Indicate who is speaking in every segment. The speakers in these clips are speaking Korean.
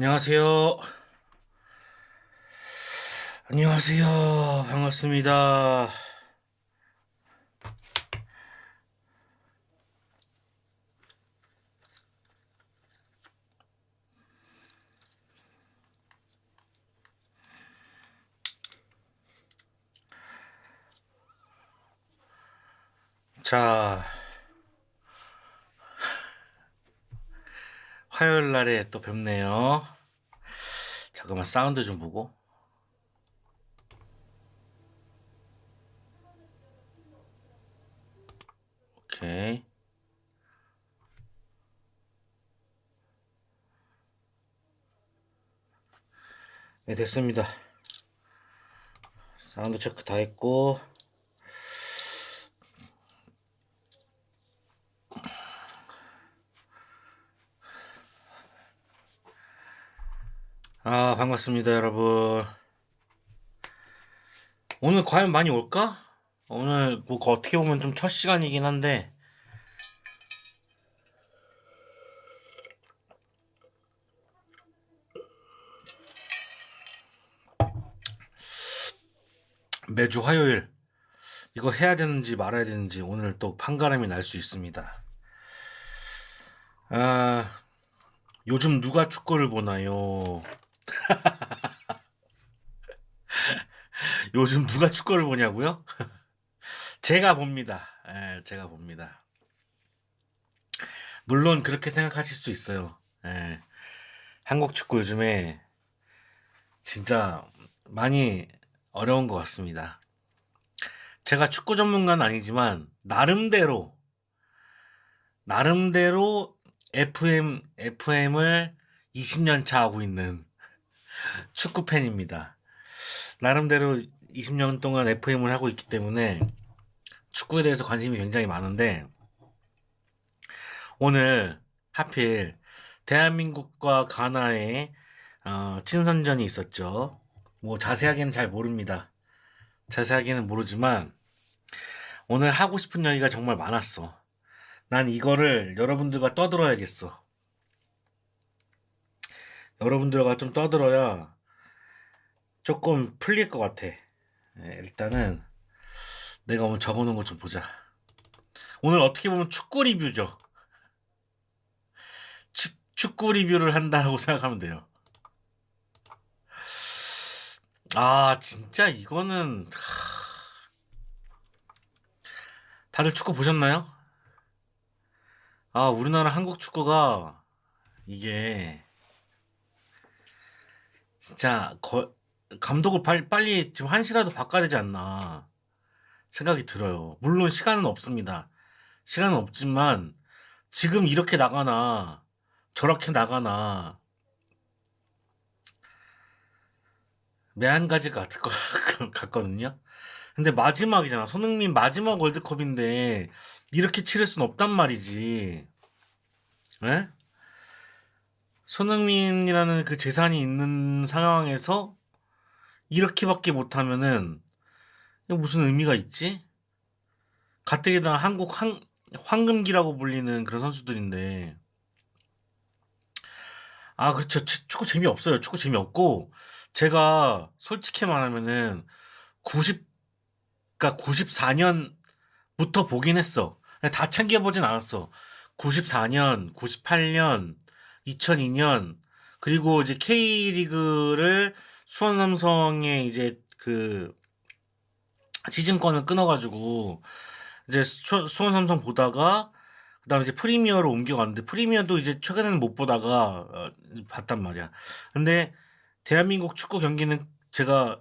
Speaker 1: 안녕하세요. 안녕하세요. 반갑습니다. 자, 화요일 날에 또 뵙네요. 잠깐만 사운드 좀 보고. 오케이. 네, 됐습니다. 사운드 체크 다 했고. 아, 반갑습니다, 여러분. 오늘 과연 많이 올까? 오늘 뭐 어떻게 보면 좀 첫 시간이긴 한데 매주 화요일 이거 해야 되는지 말아야 되는지 오늘 또 판가름이 날 수 있습니다. 아, 요즘 누가 축구를 보나요? 요즘 누가 축구를 보냐고요? 제가 봅니다. 예, 제가 봅니다. 물론 그렇게 생각하실 수 있어요. 예, 한국 축구 요즘에 진짜 많이 어려운 것 같습니다. 제가 축구 전문가는 아니지만 나름대로 FM을 20년 차 하고 있는 축구 팬입니다. 나름대로 20년 동안 FM을 하고 있기 때문에 축구에 대해서 관심이 굉장히 많은데 오늘 하필 대한민국과 가나의 친선전이 있었죠. 뭐 자세하게는 잘 모릅니다. 자세하게는 모르지만 오늘 하고 싶은 얘기가 정말 많았어. 난 이거를 여러분들과 떠들어야겠어. 여러분들과 좀 떠들어야 조금 풀릴 것 같아. 일단은 내가 오늘 적어놓은 거 좀 보자. 오늘 어떻게 보면 축구 리뷰죠. 축구 리뷰를 한다고 생각하면 돼요. 아, 진짜 이거는 다들 축구 보셨나요? 아, 우리나라 한국 축구가 이게 진짜 감독을 빨리 지금 한시라도 바꿔야 되지 않나 생각이 들어요. 물론 시간은 없습니다. 시간은 없지만 지금 이렇게 나가나 저렇게 나가나 매한가지 같을 것 같거든요. 근데 마지막이잖아. 손흥민 마지막 월드컵인데 이렇게 치를 순 없단 말이지. 에? 손흥민이라는 그 재산이 있는 상황에서 이렇게밖에 못하면은 이거 무슨 의미가 있지? 가뜩이나 황금기라고 불리는 그런 선수들인데 아 그렇죠. 축구 재미없어요. 축구 재미없고 제가 솔직히 말하면은 90 그러니까 94년부터 보긴 했어. 다 챙겨보진 않았어. 94년, 98년, 2002년 그리고 이제 K리그를 수원 삼성에 이제 그 시즌권을 끊어가지고 이제 수원 삼성 보다가 그다음에 이제 프리미어로 옮겨갔는데 프리미어도 이제 최근에는 못 보다가 봤단 말이야. 근데 대한민국 축구 경기는 제가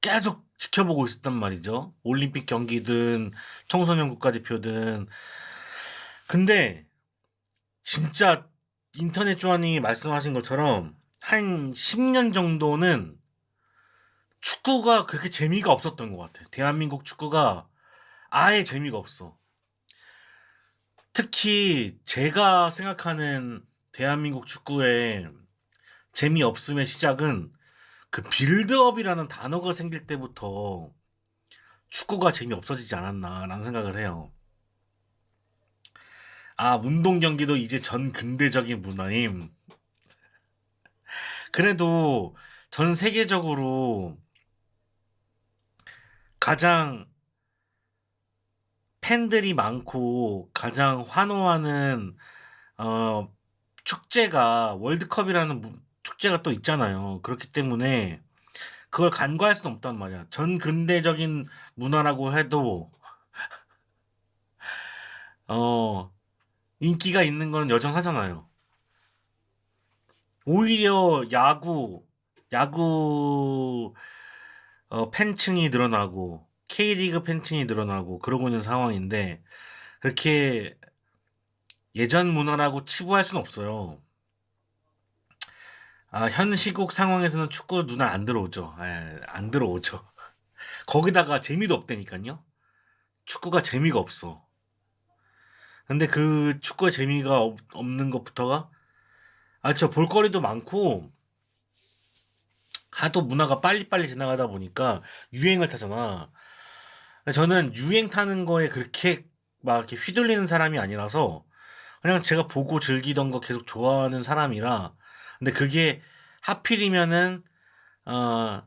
Speaker 1: 계속 지켜보고 있었단 말이죠. 올림픽 경기든 청소년 국가대표든. 근데 진짜 인터넷 조아님이 말씀하신 것처럼 한 10년 정도는 축구가 그렇게 재미가 없었던 것 같아. 대한민국 축구가 아예 재미가 없어. 특히 제가 생각하는 대한민국 축구의 재미없음의 시작은 그 빌드업이라는 단어가 생길 때부터 축구가 재미없어지지 않았나라는 생각을 해요. 아, 운동 경기도 이제 전 근대적인 문화임. 그래도 전 세계적으로 가장 팬들이 많고 가장 환호하는 어 축제가 월드컵이라는 축제가 또 있잖아요. 그렇기 때문에 그걸 간과할 수는 없단 말이야. 전 근대적인 문화라고 해도 어 인기가 있는 건 여전하잖아요. 오히려 야구 팬층이 늘어나고 K리그 팬층이 늘어나고 그러고 있는 상황인데 그렇게 예전 문화라고 치부할 수는 없어요. 현 시국 상황에서는 축구 눈에 안 들어오죠. 예, 안 들어오죠. 거기다가 재미도 없다니까요. 축구가 재미가 없어. 근데 그 축구의 재미가 없는 것부터가 저 볼거리도 많고 하도 문화가 빨리빨리 지나가다 보니까 유행을 타잖아. 저는 유행 타는 거에 그렇게 막 이렇게 휘둘리는 사람이 아니라서 그냥 제가 보고 즐기던 거 계속 좋아하는 사람이라 근데 그게 하필이면은 어,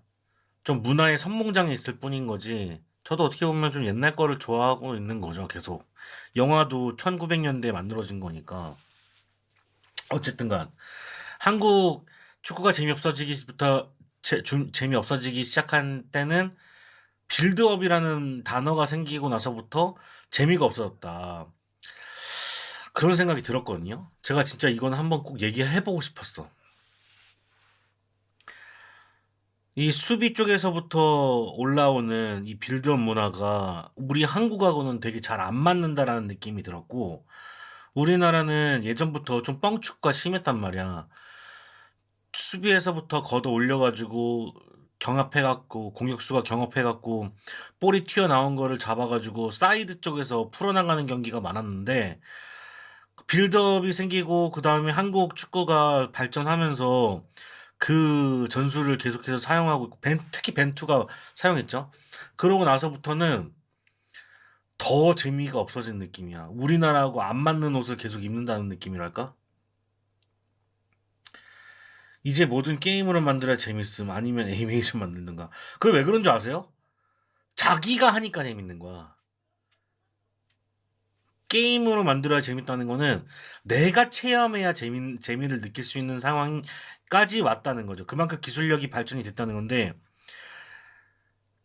Speaker 1: 좀 문화의 선봉장에 있을 뿐인 거지. 저도 어떻게 보면 좀 옛날 거를 좋아하고 있는 거죠, 계속. 영화도 1900년대에 만들어진 거니까. 어쨌든 간 한국 축구가 재미없어지기 시작한 때는 빌드업이라는 단어가 생기고 나서부터 재미가 없어졌다. 그런 생각이 들었거든요. 제가 진짜 이건 한번 꼭 얘기해보고 싶었어. 이 수비 쪽에서부터 올라오는 이 빌드업 문화가 우리 한국하고는 되게 잘 안 맞는다라는 느낌이 들었고, 우리나라는 예전부터 좀 뻥축구가 심했단 말이야. 수비에서부터 걷어 올려가지고 경합해갖고 공격수가 경합해갖고 볼이 튀어나온 거를 잡아가지고 사이드 쪽에서 풀어나가는 경기가 많았는데 빌드업이 생기고 그 다음에 한국 축구가 발전하면서 그 전술을 계속해서 사용하고 있고 특히 벤투가 사용했죠. 그러고 나서부터는 더 재미가 없어진 느낌이야. 우리나라하고 안 맞는 옷을 계속 입는다는 느낌이랄까? 이제 모든 게임으로 만들어야 재밌음 아니면 애니메이션 만드는가. 그게 왜 그런 줄 아세요? 자기가 하니까 재밌는 거야. 게임으로 만들어야 재밌다는 거는 내가 체험해야 재미를 느낄 수 있는 상황까지 왔다는 거죠. 그만큼 기술력이 발전이 됐다는 건데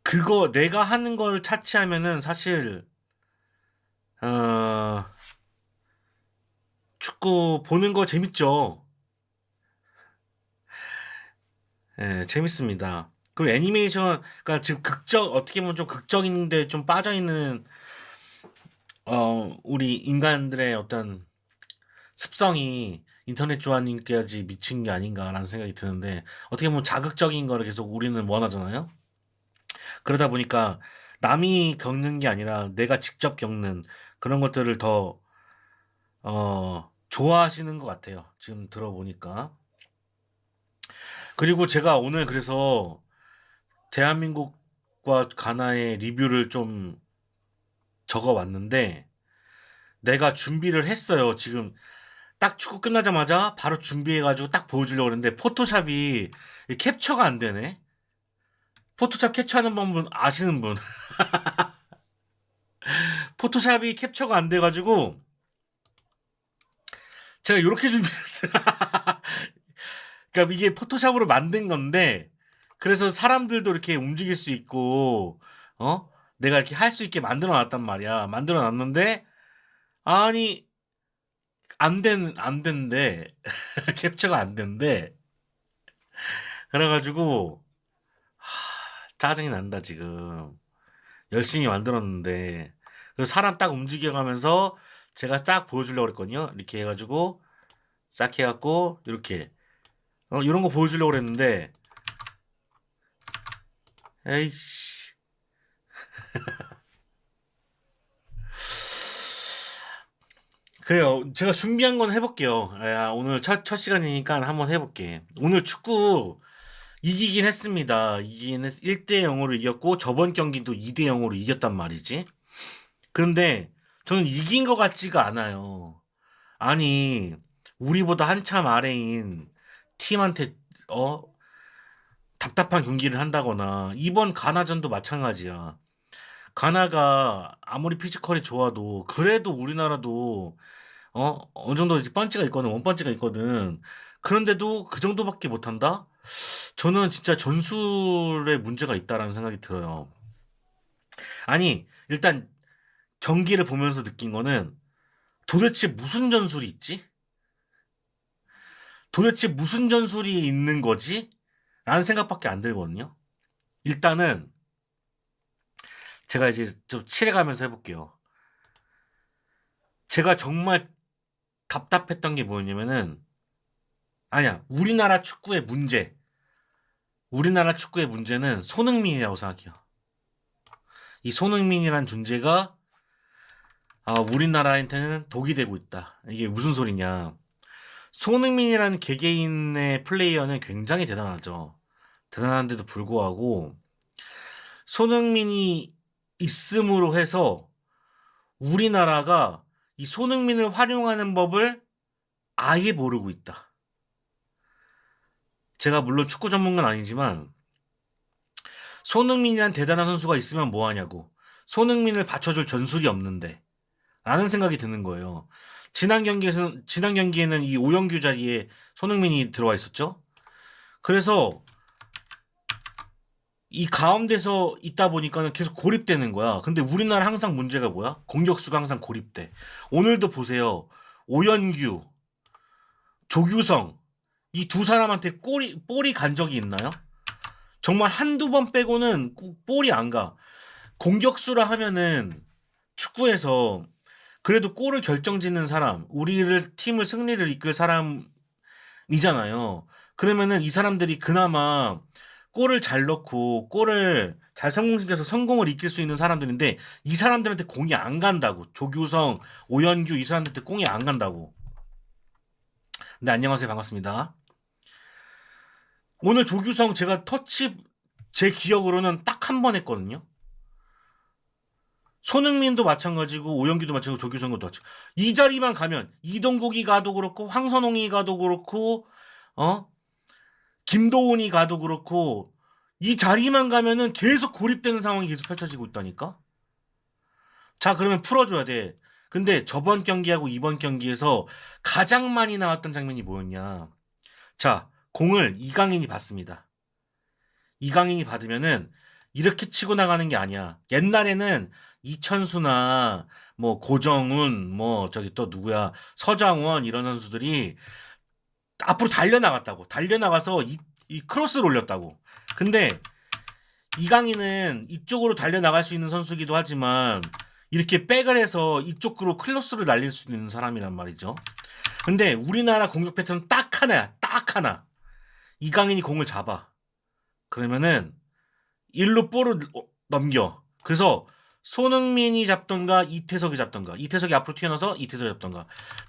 Speaker 1: 그거 내가 하는 걸 차치하면은 사실 어, 축구 보는 거 재밌죠. 예, 재밌습니다. 그리고 애니메이션, 그러니까 지금 어떻게 보면 좀 극적인데 좀 빠져있는, 우리 인간들의 어떤 습성이 인터넷 좋아님까지 미친 게 아닌가라는 생각이 드는데, 어떻게 보면 자극적인 거를 계속 우리는 원하잖아요? 그러다 보니까 남이 겪는 게 아니라 내가 직접 겪는 그런 것들을 더, 좋아하시는 것 같아요. 지금 들어보니까. 그리고 제가 오늘 그래서 대한민국과 가나의 리뷰를 좀 적어 왔는데 내가 준비를 했어요. 지금 딱 축구 끝나자마자 바로 준비해가지고 딱 보여주려고 했는데 포토샵이 캡처가 안 되네. 포토샵 캡처하는 방법 아시는 분? 포토샵이 캡처가 안 돼가지고 제가 이렇게 준비했어요. 그러니까 이게 포토샵으로 만든 건데 그래서 사람들도 이렇게 움직일 수 있고 내가 이렇게 할 수 있게 만들어 놨단 말이야. 만들어 놨는데 아니 안 된대. 캡처가 안 된대. 그래가지고 짜증이 난다 지금. 열심히 만들었는데 그 사람 딱 움직여가면서 제가 딱 보여주려고 그랬거든요. 이렇게 해가지고 싹 해갖고 이렇게 이런 거 보여주려고 그랬는데 에이씨. 그래요. 제가 준비한 건 해볼게요. 오늘 첫 시간이니까 한번 해볼게. 오늘 축구 이기긴 했습니다. 1대 0으로 이겼고 저번 경기도 2대 0으로 이겼단 말이지. 그런데 저는 이긴 것 같지가 않아요. 아니, 우리보다 한참 아래인 팀한테 답답한 경기를 한다거나 이번 가나전도 마찬가지야. 가나가 아무리 피지컬이 좋아도 그래도 우리나라도 어느 정도 이제 펀치가 있거든, 원펀치가 있거든. 그런데도 그 정도밖에 못한다? 저는 진짜 전술에 문제가 있다라는 생각이 들어요. 아니, 일단 경기를 보면서 느낀 거는 도대체 무슨 전술이 있지? 도대체 무슨 전술이 있는 거지? 라는 생각밖에 안 들거든요. 일단은 제가 이제 좀 칠해가면서 해볼게요. 제가 정말 답답했던 게 뭐였냐면은, 아니야, 우리나라 축구의 문제는 손흥민이라고 생각해요. 이 손흥민이란 존재가 우리나라한테는 독이 되고 있다. 이게 무슨 소리냐? 손흥민이라는 개개인의 플레이어는 굉장히 대단하죠. 대단한데도 불구하고 손흥민이 있음으로 해서 우리나라가 이 손흥민을 활용하는 법을 아예 모르고 있다. 제가 물론 축구 전문가는 아니지만 손흥민이란 대단한 선수가 있으면 뭐 하냐고. 손흥민을 받쳐줄 전술이 없는데. 라는 생각이 드는 거예요. 지난 경기에는 이 오영규 자리에 손흥민이 들어와 있었죠. 그래서 이 가운데서 있다 보니까는 계속 고립되는 거야. 근데 우리나라 항상 문제가 뭐야? 공격수가 항상 고립돼. 오늘도 보세요. 오연규, 조규성, 이 두 사람한테 볼이 간 적이 있나요? 정말 한두 번 빼고는 볼이 안 가. 공격수라 하면은 축구에서 그래도 골을 결정짓는 사람, 팀을 승리를 이끌 사람이잖아요. 그러면은 이 사람들이 그나마 골을 잘 넣고 골을 잘 성공시켜서 성공을 이끌 수 있는 사람들인데 이 사람들한테 공이 안 간다고. 조규성, 오연규 이 사람들한테 공이 안 간다고. 네, 안녕하세요. 반갑습니다. 오늘 조규성 제가 터치 제 기억으로는 딱 한 번 했거든요. 손흥민도 마찬가지고 오영규도 마찬가지고 조규성도 마찬가지고 이 자리만 가면 이동국이 가도 그렇고 황선홍이 가도 그렇고 김도훈이 가도 그렇고 이 자리만 가면은 계속 고립되는 상황이 계속 펼쳐지고 있다니까. 자, 그러면 풀어줘야 돼. 근데 저번 경기하고 이번 경기에서 가장 많이 나왔던 장면이 뭐였냐? 자, 공을 이강인이 받습니다. 이강인이 받으면은 이렇게 치고 나가는 게 아니야. 옛날에는 이천수나 뭐 고정훈 뭐 저기 또 누구야 서장원 이런 선수들이 앞으로 달려나갔다고. 달려나가서 이 크로스를 올렸다고. 근데 이강인은 이쪽으로 달려나갈 수 있는 선수기도 하지만 이렇게 백을 해서 이쪽으로 크로스를 날릴 수 있는 사람이란 말이죠. 근데 우리나라 공격 패턴은 딱 하나야. 딱 하나. 이강인이 공을 잡아. 그러면은 일로 볼을 넘겨. 그래서 손흥민이 잡던가 이태석이 잡던가. 이태석이 앞으로 튀어나와서 이태석이 잡던가.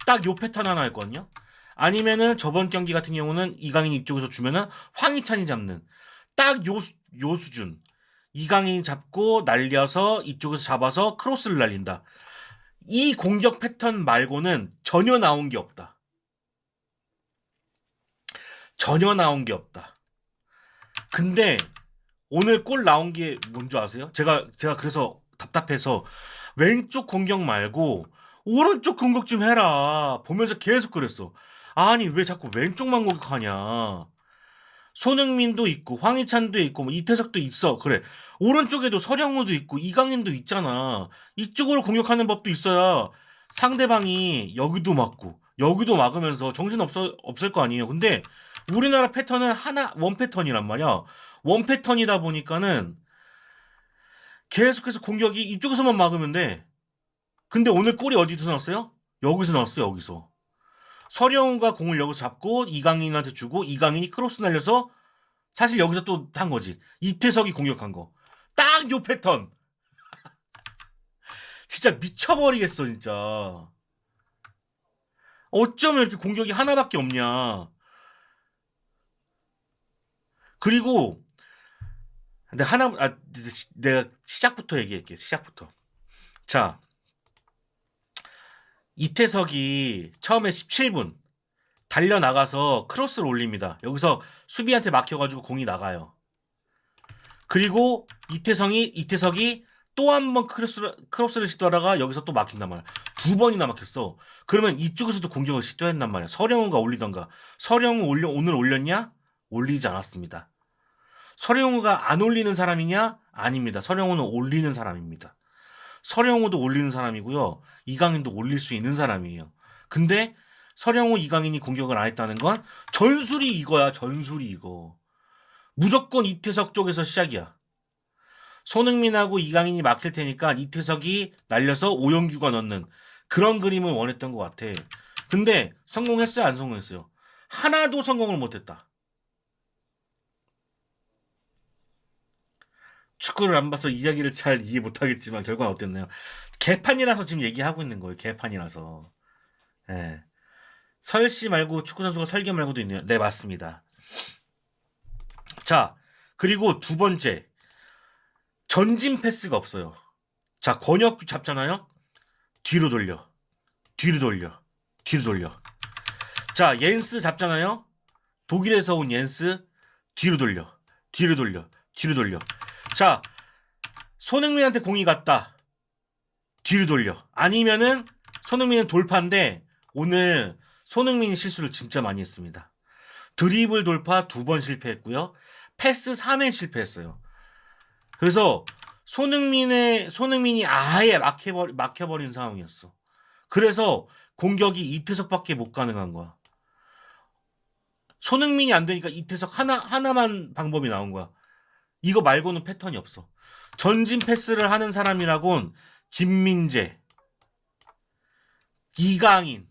Speaker 1: 딱 요 패턴 하나였거든요. 아니면은 저번 경기 같은 경우는 이강인이 이쪽에서 주면은 황희찬이 잡는 딱 요 수준. 이강인이 잡고 날려서 이쪽에서 잡아서 크로스를 날린다. 이 공격 패턴 말고는 전혀 나온 게 없다. 전혀 나온 게 없다. 근데 오늘 골 나온 게 뭔지 아세요? 제가 그래서 답답해서 왼쪽 공격 말고 오른쪽 공격 좀 해라. 보면서 계속 그랬어. 아니 왜 자꾸 왼쪽만 공격하냐. 손흥민도 있고 황희찬도 있고 뭐 이태석도 있어. 그래. 오른쪽에도 서령우도 있고 이강인도 있잖아. 이쪽으로 공격하는 법도 있어야 상대방이 여기도 막고 여기도 막으면서 정신 없을 거 아니에요. 근데 우리나라 패턴은 원 패턴이란 말이야. 원 패턴이다 보니까는 계속해서 공격이 이쪽에서만 막으면 돼. 근데 오늘 골이 어디서 나왔어요? 여기서 나왔어요. 여기서. 서령우가 공을 여기서 잡고 이강인한테 주고 이강인이 크로스 날려서 사실 여기서 또 한 거지. 이태석이 공격한 거. 딱 요 패턴. 진짜 미쳐버리겠어 진짜. 어쩌면 이렇게 공격이 하나밖에 없냐. 그리고 내가 시작부터 얘기할게. 시작부터. 자, 이태석이 처음에 17분 달려나가서 크로스를 올립니다. 여기서 수비한테 막혀가지고 공이 나가요. 그리고 이태석이 또 한 번 크로스를 시도하다가 여기서 또 막힌단 말이야. 2번이나 막혔어. 그러면 이쪽에서도 공격을 시도했단 말이야. 서령우가 올리던가. 서령우 오늘 올렸냐? 올리지 않았습니다. 서령우가 안 올리는 사람이냐? 아닙니다. 서령우는 올리는 사람입니다. 서령우도 올리는 사람이고요. 이강인도 올릴 수 있는 사람이에요. 근데 서령우, 이강인이 공격을 안 했다는 건 전술이 이거야. 전술이 이거. 무조건 이태석 쪽에서 시작이야. 손흥민하고 이강인이 막힐 테니까 이태석이 날려서 오영규가 넣는 그런 그림을 원했던 것 같아. 근데 성공했어요? 안 성공했어요? 하나도 성공을 못했다. 축구를 안 봐서 이야기를 잘 이해 못하겠지만 결과는 어땠나요? 개판이라서 지금 얘기하고 있는 거예요. 개판이라서. 예. 설씨 말고 축구선수가 설계 말고도 있네요. 네, 맞습니다. 자, 그리고 두 번째. 전진 패스가 없어요. 자, 권혁규 잡잖아요? 뒤로 돌려. 뒤로 돌려. 뒤로 돌려. 자, 옌스 잡잖아요? 독일에서 온 옌스. 뒤로 돌려. 뒤로 돌려. 뒤로 돌려. 자, 손흥민한테 공이 갔다. 뒤로 돌려. 아니면은 손흥민은 돌파인데 오늘 손흥민이 실수를 진짜 많이 했습니다. 드리블 돌파 2번 실패했고요. 패스 3회 실패했어요. 그래서 손흥민이 아예 막혀버린 상황이었어. 그래서 공격이 이태석밖에 못 가능한 거야. 손흥민이 안 되니까 이태석 하나만 방법이 나온 거야. 이거 말고는 패턴이 없어. 전진 패스를 하는 사람이라곤 김민재, 이강인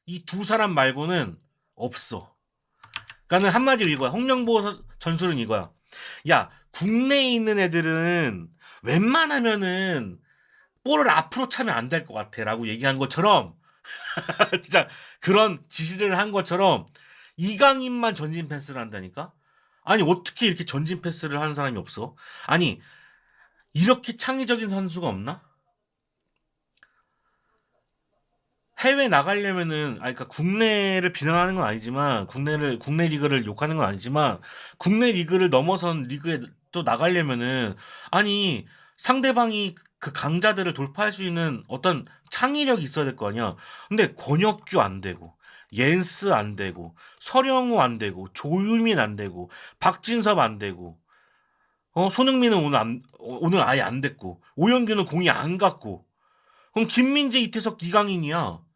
Speaker 1: 이 두 사람 말고는 없어. 그러니까는 한마디로 이거야. 홍명보 전술은 이거야. 야, 국내에 있는 애들은 웬만하면은 볼을 앞으로 차면 안 될 것 같아 라고 얘기한 것처럼 진짜 그런 지시를 한 것처럼 이강인만 전진 패스를 한다니까? 아니 어떻게 이렇게 전진 패스를 하는 사람이 없어? 아니 이렇게 창의적인 선수가 없나? 해외 나가려면은 그러니까 국내를 비난하는 건 아니지만 국내 리그를 욕하는 건 아니지만 국내 리그를 넘어선 리그에 또 나가려면은 아니 상대방이 그 강자들을 돌파할 수 있는 어떤 창의력이 있어야 될 거 아니야. 근데 권혁규 안 되고 옌스 안 되고 서령우 안 되고 조유민 안 되고 박진섭 안 되고 손흥민은 오늘 아예 안 됐고 오영규는 공이 안 갔고 그럼 김민재, 이태석, 이강인이야.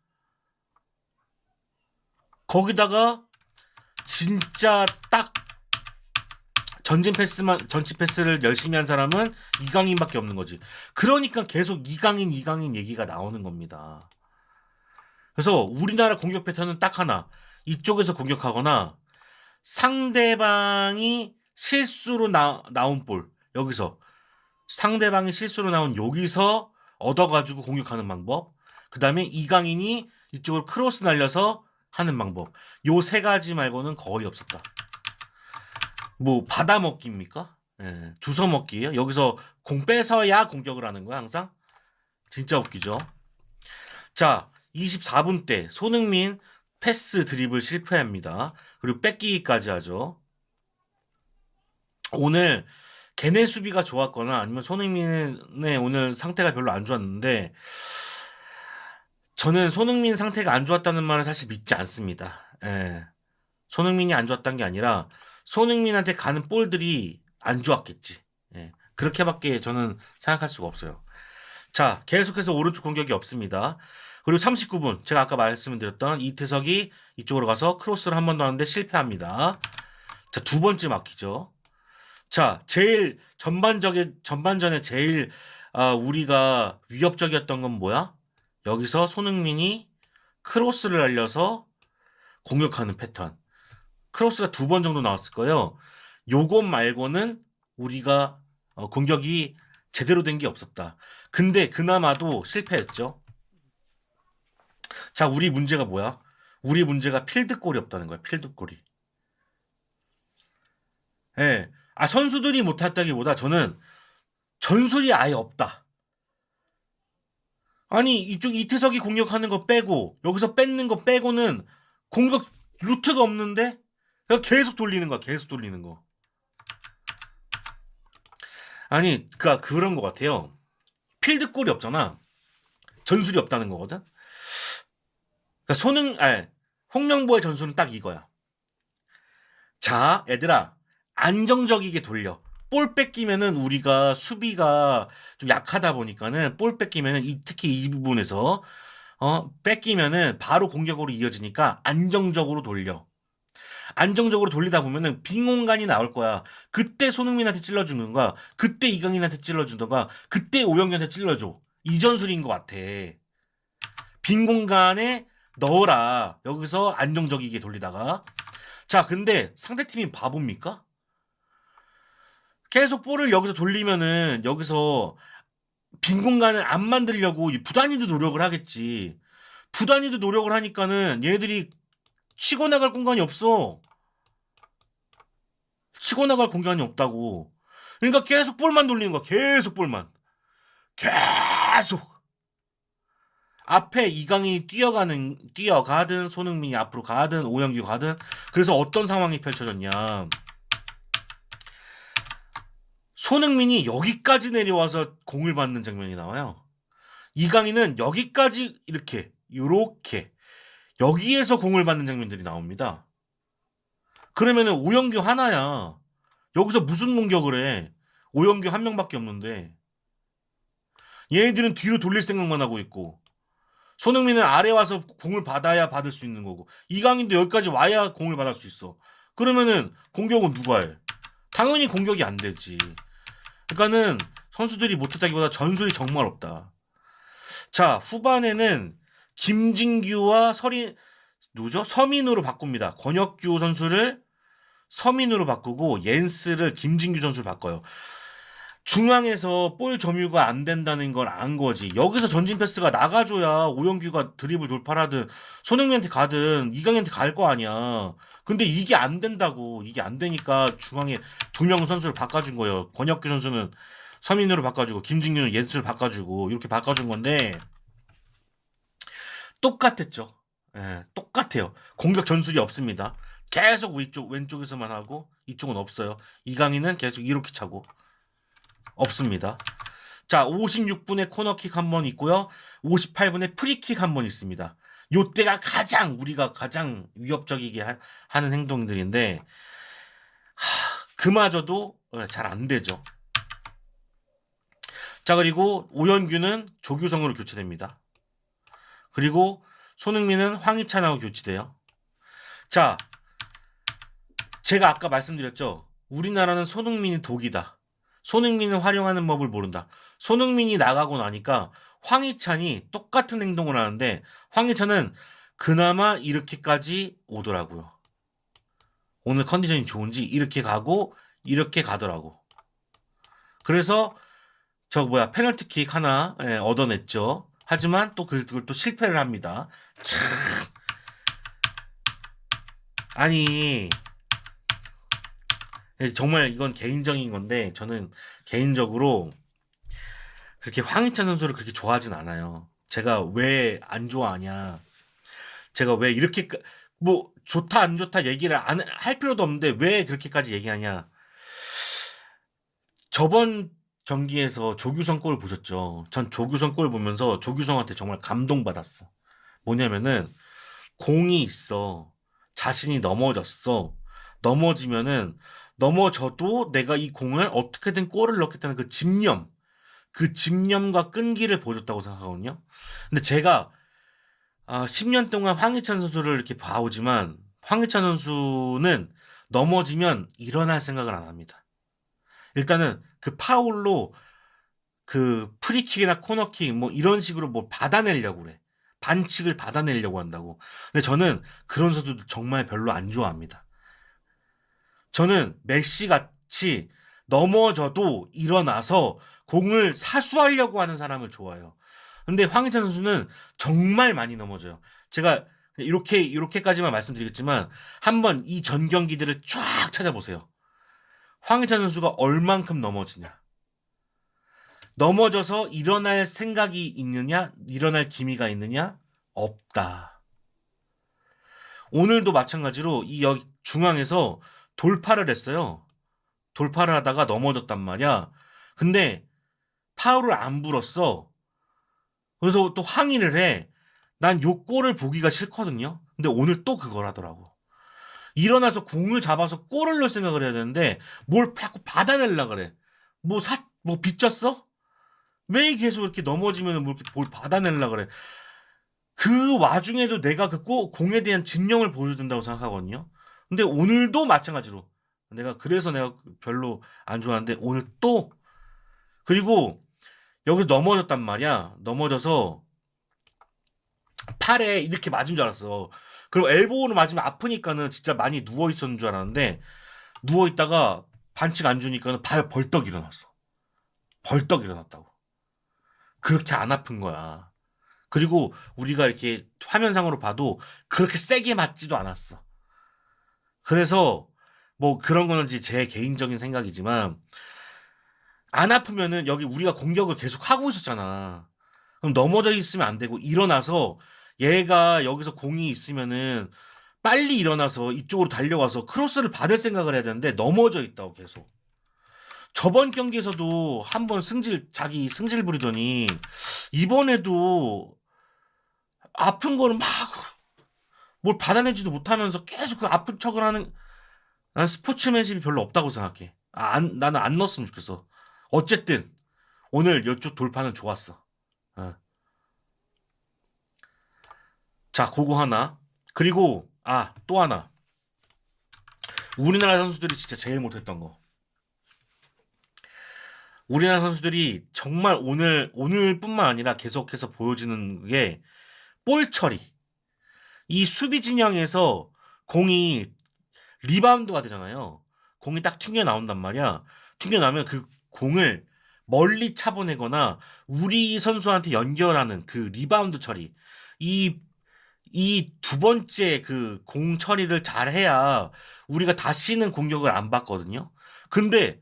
Speaker 1: 거기다가 진짜 딱 전진 패스를 열심히 한 사람은 이강인밖에 없는 거지. 그러니까 계속 이강인 얘기가 나오는 겁니다. 그래서 우리나라 공격 패턴은 딱 하나. 이쪽에서 공격하거나 상대방이 실수로 나온 볼. 여기서 상대방이 실수로 나온 여기서 얻어가지고 공격하는 방법. 그 다음에 이강인이 이쪽으로 크로스 날려서 하는 방법. 요 세 가지 말고는 거의 없었다. 뭐 받아먹기입니까? 예, 주워먹기예요. 여기서 공 뺏어야 공격을 하는 거야 항상. 진짜 웃기죠. 자, 24분 때 손흥민 패스 드리블 실패합니다. 그리고 뺏기기까지 하죠. 오늘 걔네 수비가 좋았거나 아니면 손흥민의 오늘 상태가 별로 안 좋았는데 저는 손흥민 상태가 안 좋았다는 말을 사실 믿지 않습니다. 예. 손흥민이 안 좋았다는 게 아니라 손흥민한테 가는 볼들이 안 좋았겠지. 예. 그렇게밖에 저는 생각할 수가 없어요. 자, 계속해서 오른쪽 공격이 없습니다. 그리고 39분 제가 아까 말씀드렸던 이태석이 이쪽으로 가서 크로스를 한 번 더 하는데 실패합니다. 자, 두 번째 막히죠. 자, 제일 전반전에 제일 우리가 위협적이었던 건 뭐야? 여기서 손흥민이 크로스를 날려서 공격하는 패턴. 크로스가 2번 정도 나왔을 거예요. 요것 말고는 우리가 공격이 제대로 된 게 없었다. 근데 그나마도 실패했죠. 자, 우리 문제가 뭐야? 우리 문제가 필드골이 없다는 거야. 필드골이. 예. 선수들이 못했다기보다 저는 전술이 아예 없다. 아니 이쪽 이태석이 공격하는 거 빼고 여기서 뺏는 거 빼고는 공격 루트가 없는데 그냥 계속 돌리는 거야. 계속 돌리는 거. 아니, 그런 것 같아요. 필드골이 없잖아. 전술이 없다는 거거든. 그러니까 홍명보의 전술은 딱 이거야. 자, 얘들아, 안정적이게 돌려. 볼 뺏기면은 우리가 수비가 좀 약하다 보니까는 볼 뺏기면은 특히 이 부분에서 뺏기면은 바로 공격으로 이어지니까 안정적으로 돌려. 안정적으로 돌리다 보면은 빈 공간이 나올 거야. 그때 손흥민한테 찔러주는가, 그때 이강인한테 찔러주던가, 그때 오영규한테 찔러줘. 이 전술인 것 같아. 빈 공간에 넣어라. 여기서 안정적이게 돌리다가. 자, 근데 상대팀이 바보입니까? 계속 볼을 여기서 돌리면은 여기서 빈 공간을 안 만들려고 부단히도 노력을 하겠지. 부단히도 노력을 하니까는 얘네들이 치고 나갈 공간이 없어. 치고 나갈 공간이 없다고. 그러니까 계속 볼만 돌리는 거야. 계속 볼만. 계속. 앞에 이강인이 뛰어가든 손흥민이 앞으로 가든 오영규 가든. 그래서 어떤 상황이 펼쳐졌냐. 손흥민이 여기까지 내려와서 공을 받는 장면이 나와요. 이강인은 여기까지 요렇게 여기에서 공을 받는 장면들이 나옵니다. 그러면은 오영규 하나야. 여기서 무슨 공격을 해? 오영규 한 명밖에 없는데. 얘네들은 뒤로 돌릴 생각만 하고 있고. 손흥민은 아래 와서 공을 받아야 받을 수 있는 거고. 이강인도 여기까지 와야 공을 받을 수 있어. 그러면은 공격은 누가 해? 당연히 공격이 안 되지. 그러니까는 선수들이 못했다기보다 전술이 정말 없다. 자, 후반에는 김진규와 서민으로 바꿉니다. 권혁규 선수를 서민으로 바꾸고 옌스를 김진규 선수로 바꿔요. 중앙에서 볼 점유가 안 된다는 걸 안 거지. 여기서 전진 패스가 나가줘야 오영규가 드리블 돌파하든 손흥민한테 가든 이강인한테 갈 거 아니야. 근데 이게 안 된다고. 이게 안 되니까 중앙에 두 명 선수를 바꿔준 거예요. 권혁규 선수는 서민으로 바꿔주고 김진규는 옌스를 바꿔주고 이렇게 바꿔준 건데 똑같았죠. 예, 똑같아요. 공격 전술이 없습니다. 계속 왼쪽에서만 하고 이쪽은 없어요. 이강인은 계속 이렇게 차고 없습니다. 자, 56분에 코너킥 한 번 있고요. 58분에 프리킥 한 번 있습니다. 요때가 우리가 가장 위협적이게 하는 행동들인데 그마저도 잘 안 되죠. 자, 그리고 오현규는 조규성으로 교체됩니다. 그리고 손흥민은 황희찬하고 교체돼요. 자, 제가 아까 말씀드렸죠. 우리나라는 손흥민이 독이다. 손흥민은 활용하는 법을 모른다. 손흥민이 나가고 나니까 황희찬이 똑같은 행동을 하는데 황희찬은 그나마 이렇게까지 오더라고요. 오늘 컨디션이 좋은지 이렇게 가고 이렇게 가더라고. 그래서 페널티킥 하나 얻어냈죠. 하지만 또 그걸 또 실패를 합니다. 참. 아니 정말 이건 개인적인 건데 저는 개인적으로 그렇게 황희찬 선수를 그렇게 좋아하진 않아요. 제가 왜 안 좋아하냐. 제가 왜 이렇게 뭐 좋다 안 좋다 얘기를 안 할 필요도 없는데 왜 그렇게까지 얘기하냐. 저번 경기에서 조규성 골 보셨죠? 전 조규성 골 보면서 조규성한테 정말 감동받았어. 뭐냐면은 공이 있어. 자신이 넘어졌어. 넘어지면은 넘어져도 내가 이 공을 어떻게든 골을 넣겠다는 그 집념과 끈기를 보여줬다고 생각하거든요. 근데 제가 10년 동안 황희찬 선수를 이렇게 봐오지만 황희찬 선수는 넘어지면 일어날 생각을 안 합니다. 일단은 그 파울로 그 프리킥이나 코너킥 뭐 이런 식으로 뭐 받아내려고 그래. 반칙을 받아내려고 한다고. 근데 저는 그런 선수들 정말 별로 안 좋아합니다. 저는 메시 같이 넘어져도 일어나서 공을 사수하려고 하는 사람을 좋아해요. 근데 황희찬 선수는 정말 많이 넘어져요. 제가 이렇게까지만 말씀드리겠지만 한번 이 전 경기들을 쫙 찾아보세요. 황희찬 선수가 얼만큼 넘어지냐. 넘어져서 일어날 생각이 있느냐, 일어날 기미가 있느냐? 없다. 오늘도 마찬가지로 이 여기 중앙에서 돌파를 했어요. 돌파를 하다가 넘어졌단 말이야. 근데 파울을 안 불었어. 그래서 또 항의를 해. 난 요 골을 보기가 싫거든요. 근데 오늘 또 그걸 하더라고. 일어나서 공을 잡아서 골을 넣을 생각을 해야 되는데 뭘 자꾸 받아내려 그래. 뭐 빚졌어? 왜 계속 이렇게 넘어지면 뭐 이렇게 뭘 받아내려 그래. 그 와중에도 내가 그 공에 대한 집념을 보여준다고 생각하거든요. 근데 오늘도 마찬가지로 그래서 내가 별로 안 좋아하는데 오늘 또 그리고 여기서 넘어졌단 말이야. 넘어져서 팔에 이렇게 맞은 줄 알았어. 그리고 엘보우로 맞으면 아프니까는 진짜 많이 누워 있었는 줄 알았는데 누워 있다가 반칙 안 주니까는 발 벌떡 일어났어. 벌떡 일어났다고. 그렇게 안 아픈 거야. 그리고 우리가 이렇게 화면상으로 봐도 그렇게 세게 맞지도 않았어. 그래서 뭐 그런 거는 제 개인적인 생각이지만 안 아프면은 여기 우리가 공격을 계속 하고 있었잖아. 그럼 넘어져 있으면 안 되고 일어나서 얘가 여기서 공이 있으면은 빨리 일어나서 이쪽으로 달려가서 크로스를 받을 생각을 해야 되는데 넘어져 있다고 계속. 저번 경기에서도 한번 자기 승질 부리더니 이번에도 아픈 거는 막 뭘 받아내지도 못하면서 계속 그 아픈 척을 하는 난 스포츠맨십이 별로 없다고 생각해. 나는 안 넣었으면 좋겠어. 어쨌든 오늘 이쪽 돌파는 좋았어. 어. 자, 그거 하나. 그리고 또 하나. 우리나라 선수들이 진짜 제일 못했던 거. 우리나라 선수들이 정말 오늘뿐만 아니라 계속해서 보여주는 게 볼 처리. 이 수비 진영에서 공이 리바운드가 되잖아요. 공이 딱 튕겨 나온단 말이야. 튕겨 나면 그 공을 멀리 차보내거나 우리 선수한테 연결하는 그 리바운드 처리. 이 두 번째 그 공 처리를 잘 해야 우리가 다시는 공격을 안 받거든요. 근데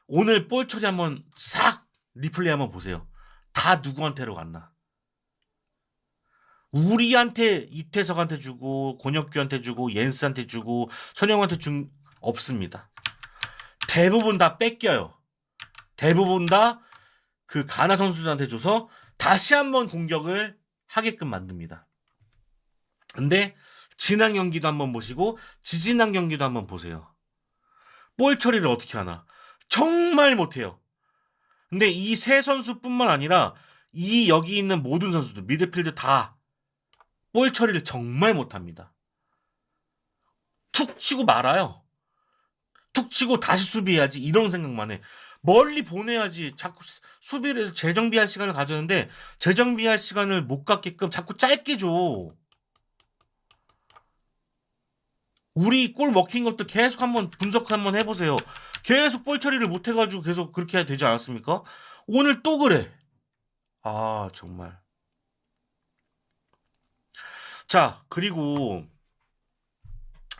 Speaker 1: 오늘 볼 처리 한번 싹 리플레이 한번 보세요. 다 누구한테로 갔나? 우리한테 이태석한테 주고 권혁규한테 주고 옌스한테 주고 선영한테 준 없습니다. 대부분 다 뺏겨요. 대부분 다 그 가나 선수들한테 줘서 다시 한번 공격을 하게끔 만듭니다. 근데 지난 경기도 한번 보시고 지지난 경기도 한번 보세요. 볼 처리를 어떻게 하나? 정말 못해요. 근데 이 세 선수뿐만 아니라 이 여기 있는 모든 선수들 미드필드 다 볼 처리를 정말 못합니다. 툭 치고 말아요. 툭 치고 다시 수비해야지 이런 생각만 해. 멀리 보내야지. 자꾸 수비를 재정비할 시간을 가졌는데 재정비할 시간을 못 갖게끔 자꾸 짧게 줘. 우리 골 먹힌 것도 계속 한번 분석 한번 해보세요. 계속 볼 처리를 못 해가지고 계속 그렇게 해야 되지 않았습니까? 오늘 또 그래. 정말. 자, 그리고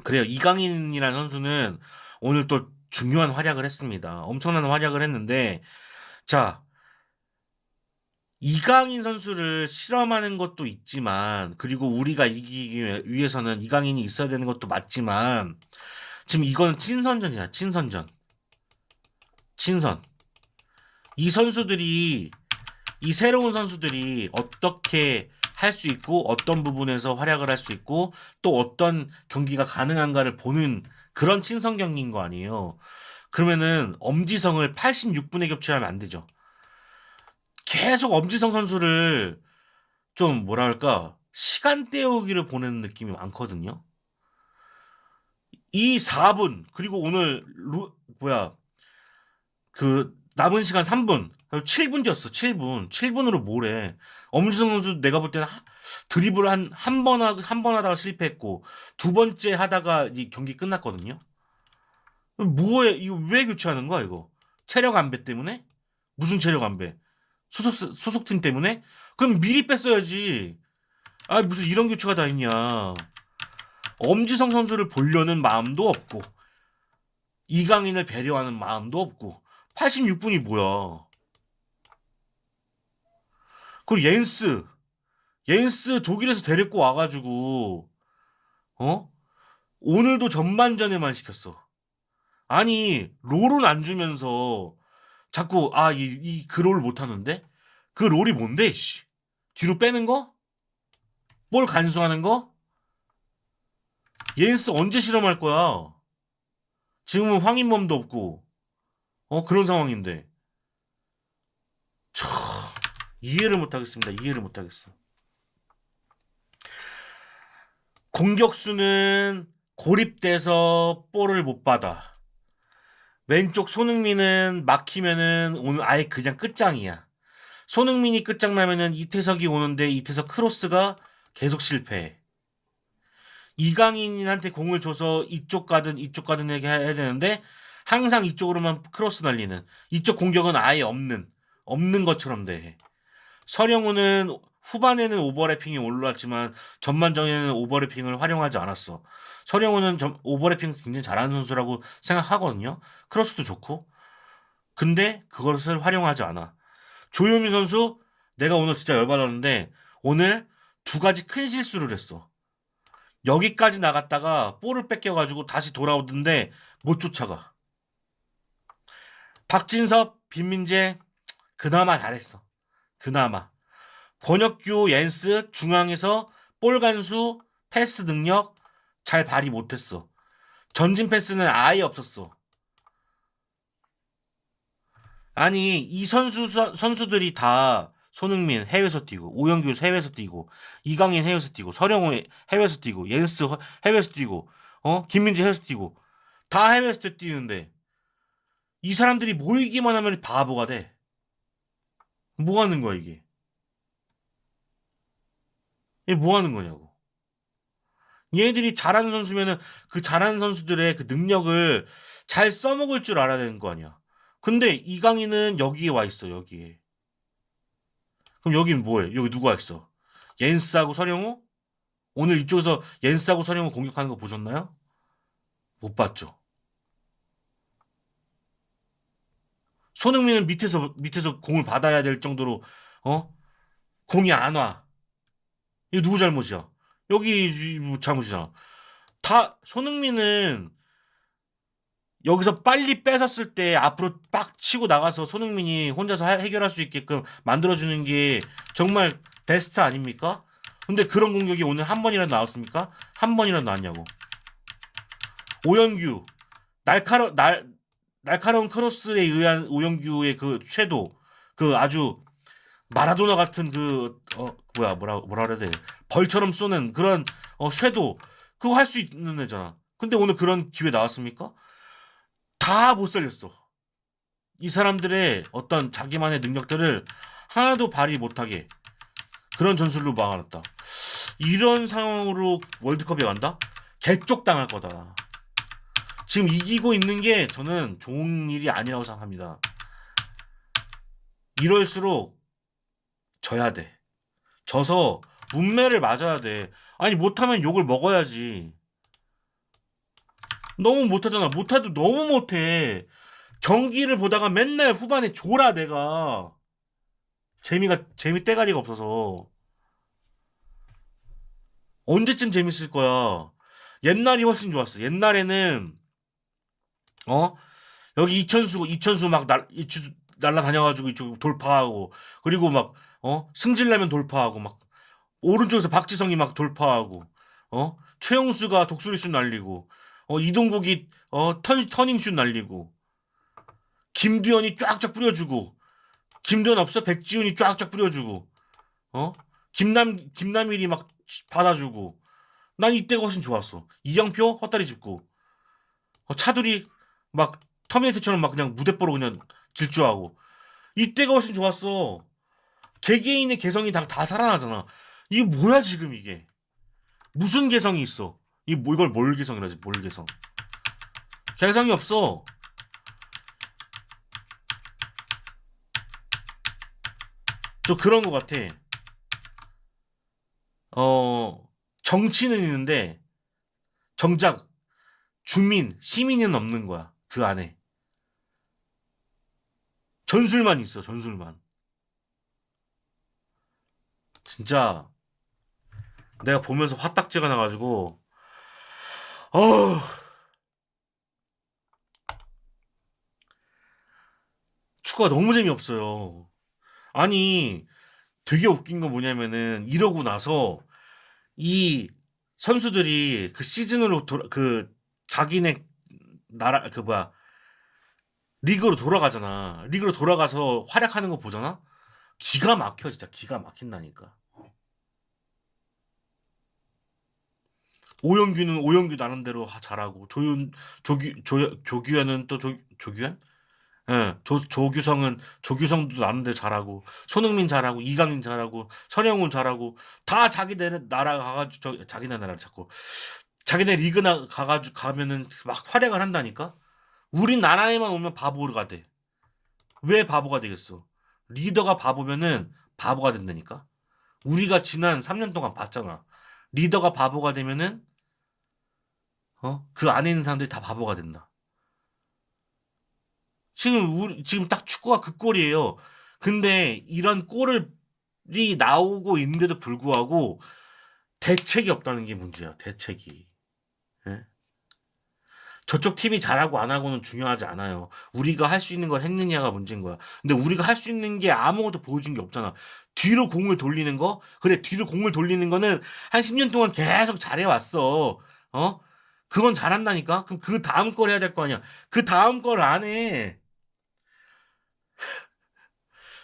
Speaker 1: 그래요. 이강인이라는 선수는 오늘 또 중요한 활약을 했습니다. 엄청난 활약을 했는데 자, 이강인 선수를 실험하는 것도 있지만 그리고 우리가 이기기 위해서는 이강인이 있어야 되는 것도 맞지만 지금 이거는 친선전이야. 친선전. 친선. 이 선수들이 이 새로운 선수들이 어떻게 할 수 있고 어떤 부분에서 활약을 할 수 있고 또 어떤 경기가 가능한가를 보는 그런 친선 경기인 거 아니에요. 그러면은 엄지성을 86분에 겹치하면 안 되죠. 계속 엄지성 선수를 좀 뭐랄까 시간 때우기를 보내는 느낌이 많거든요. 이 4분 그리고 오늘 그 남은 시간 3분 7분 뛰었어. 7분 7분으로 뭐래. 엄지성 선수 내가 볼 때는 드리블 한 번 하다가 실패했고 두 번째 하다가 이 경기 끝났거든요. 뭐해 이거 왜 교체하는 거야 이거? 체력 안배 때문에? 무슨 체력 안배? 소속팀 때문에? 그럼 미리 뺐어야지. 무슨 이런 교체가 다 있냐. 엄지성 선수를 보려는 마음도 없고 이강인을 배려하는 마음도 없고 86분이 뭐야. 그리고 옌스 독일에서 데리고 와가지고 오늘도 전반전에만 시켰어. 아니 롤은 안 주면서 자꾸 그 롤 못하는데? 그 롤이 뭔데 씨. 뒤로 빼는 거? 뭘 간수하는 거? 예인스 언제 실험할 거야? 지금은 황인범도 없고 그런 상황인데 참 이해를 못하겠습니다. 이해를 못하겠어. 공격수는 고립돼서 볼을 못 받아. 왼쪽 손흥민은 막히면은 오늘 아예 그냥 끝장이야. 손흥민이 끝장나면은 이태석이 오는데 이태석 크로스가 계속 실패해. 이강인한테 공을 줘서 이쪽 가든 이쪽 가든 해야 되는데 항상 이쪽으로만 크로스 날리는, 이쪽 공격은 아예 없는 것처럼 돼. 서령우는 후반에는 오버래핑이 올라왔지만 전반전에는 오버래핑을 활용하지 않았어. 서령우는 오버래핑 굉장히 잘하는 선수라고 생각하거든요. 크로스도 좋고. 근데 그것을 활용하지 않아. 조효민 선수, 내가 오늘 진짜 열받았는데 오늘 두 가지 큰 실수를 했어. 여기까지 나갔다가 볼을 뺏겨가지고 다시 돌아오던데 못 쫓아가. 박진섭, 빈민재 그나마 잘했어. 그나마. 권혁규, 옌스 중앙에서 볼 간수, 패스 능력 잘 발휘 못했어. 전진 패스는 아예 없었어. 아니 이 선수들이 다 손흥민 해외에서 뛰고, 오영규 해외에서 뛰고, 이강인 해외에서 뛰고, 서령우 해외에서 뛰고, 옌스 해외에서 뛰고, 김민재 해외에서 뛰고, 다 해외에서 뛰는데 이 사람들이 모이기만 하면 바보가 돼. 뭐 하는 거야 이게? 이게 뭐 하는 거냐고. 얘네들이 잘하는 선수면은 그 잘하는 선수들의 그 능력을 잘 써먹을 줄 알아야 되는 거 아니야. 근데 이강인은 여기에 와 있어, 여기에. 그럼 여기는 뭐해? 여기 누가 있어? 옌스하고 서령우? 오늘 이쪽에서 옌스하고 서령우 공격하는 거 보셨나요? 못 봤죠. 손흥민은 밑에서 공을 받아야 될 정도로 어? 공이 안 와. 이거 누구 잘못이야? 여기 뭐 잘못이잖아. 다 손흥민은 여기서 빨리 뺏었을 때 앞으로 빡 치고 나가서 손흥민이 혼자서 해결할 수 있게끔 만들어주는 게 정말 베스트 아닙니까? 근데 그런 공격이 오늘 한 번이라도 나왔습니까? 한 번이라도 나왔냐고. 오영규 날카로운 크로스에 의한 오영규의 그 섀도, 그 아주 마라도나 같은 그 뭐라 그래야 돼, 벌처럼 쏘는 그런 섀도, 그거 할 수 있는 애잖아. 근데 오늘 그런 기회 나왔습니까? 다 못 살렸어. 이 사람들의 어떤 자기만의 능력들을 하나도 발휘 못하게 그런 전술로 막아놨다. 이런 상황으로 월드컵에 간다? 개쪽당할 거다. 지금 이기고 있는 게 저는 좋은 일이 아니라고 생각합니다. 이럴수록 져야 돼. 져서 문매를 맞아야 돼. 아니 못하면 욕을 먹어야지. 너무 못하잖아. 못해도 너무 못해. 경기를 보다가 맨날 후반에 졸아 내가. 재미 때가리가 없어서. 언제쯤 재밌을 거야. 옛날이 훨씬 좋았어. 옛날에는 어 여기 이천수 막 날라다녀가지고 이쪽 돌파하고, 그리고 막 승질내면 돌파하고, 막 오른쪽에서 박지성이 막 돌파하고, 최용수가 독수리슛 날리고, 이동국이 터닝슛 날리고, 김두현이 쫙쫙 뿌려주고, 김두현 없어? 백지훈이 쫙쫙 뿌려주고, 어 김남일이 막 받아주고. 난 이때가 훨씬 좋았어. 이영표 헛다리 짚고, 차두리 막 터미네이터처럼 막 그냥 무대뽀로 그냥 질주하고. 이때가 훨씬 좋았어. 개개인의 개성이 다 살아나잖아. 이게 뭐야 지금 이게? 무슨 개성이 있어? 이걸 뭘 개성이라지? 뭘 개성? 개성이 없어. 저 그런 것 같아. 정치는 있는데 정작 시민은 없는 거야. 그 안에 전술만 있어. 전술만. 진짜 내가 보면서 화딱지가 나가지고 어, 축구가 너무 재미없어요. 아니, 되게 웃긴 건 뭐냐면은 이러고 나서 이 선수들이 그 시즌으로 그 자기네 나라 그 뭐야 리그로 돌아가잖아. 리그로 돌아가서 활약하는 거 보잖아. 기가 막혀 진짜 기가 막힌다니까. 오영규 나름대로 잘하고 조규현은 또 조규현? 예, 조규성도 나름대로 잘하고 손흥민 잘하고 이강인 잘하고 선영훈 잘하고 다 자기네 나라 가가지고 자기네 나라 자꾸 자기네 리그 나 가가지고 가면은 막 활약을 한다니까. 우리나라에만 오면 바보가 돼. 왜 바보가 되겠어? 리더가 바보면은 바보가 된다니까. 우리가 지난 3년 동안 봤잖아. 리더가 바보가 되면은 그 안에 있는 사람들이 다 바보가 된다. 지금 딱 축구가 그 꼴이에요. 근데 이런 꼴이 나오고 있는데도 불구하고 대책이 없다는 게 문제야. 대책이. 예? 저쪽 팀이 잘하고 안 하고는 중요하지 않아요. 우리가 할 수 있는 걸 했느냐가 문제인 거야. 근데 우리가 할 수 있는 게 아무것도 보여준 게 없잖아. 뒤로 공을 돌리는 거? 그래, 뒤로 공을 돌리는 거는 한 10년 동안 계속 잘해왔어. 어? 그건 잘한다니까? 그럼 그 다음 걸 해야 될 거 아니야. 그 다음 걸 안 해.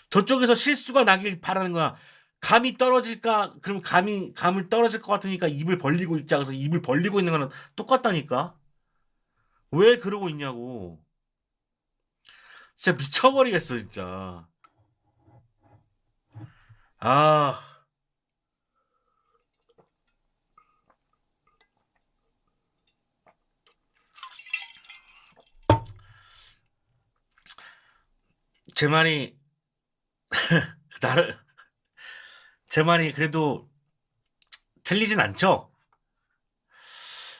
Speaker 1: 저쪽에서 실수가 나길 바라는 거야. 감이 떨어질까? 그럼 감을 떨어질 것 같으니까 입을 벌리고 있자. 그래서 입을 벌리고 있는 거는 똑같다니까? 왜 그러고 있냐고. 진짜 미쳐버리겠어, 진짜. 아, 제 말이, 나를, 제 말이 그래도 틀리진 않죠?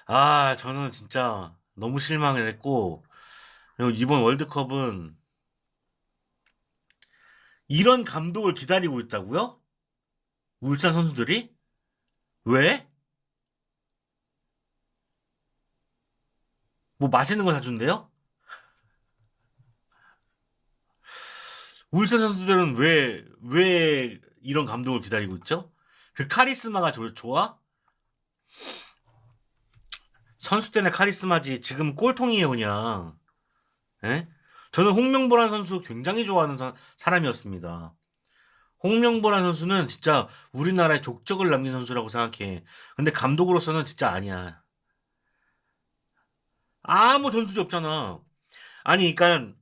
Speaker 1: 아, 저는 진짜 너무 실망을 했고, 그리고 이번 월드컵은 이런 감독을 기다리고 있다고요? 울산 선수들이? 왜? 뭐 맛있는 거 사준대요? 울산 선수들은 왜 이런 감독을 기다리고 있죠? 그 카리스마가 좋아? 선수 때는 카리스마지. 지금 꼴통이에요, 그냥. 예? 저는 홍명보라는 선수 굉장히 좋아하는 사람이었습니다. 홍명보라는 선수는 진짜 우리나라에 족적을 남긴 선수라고 생각해. 근데 감독으로서는 진짜 아니야. 아무 전술이 없잖아. 아니, 그러니까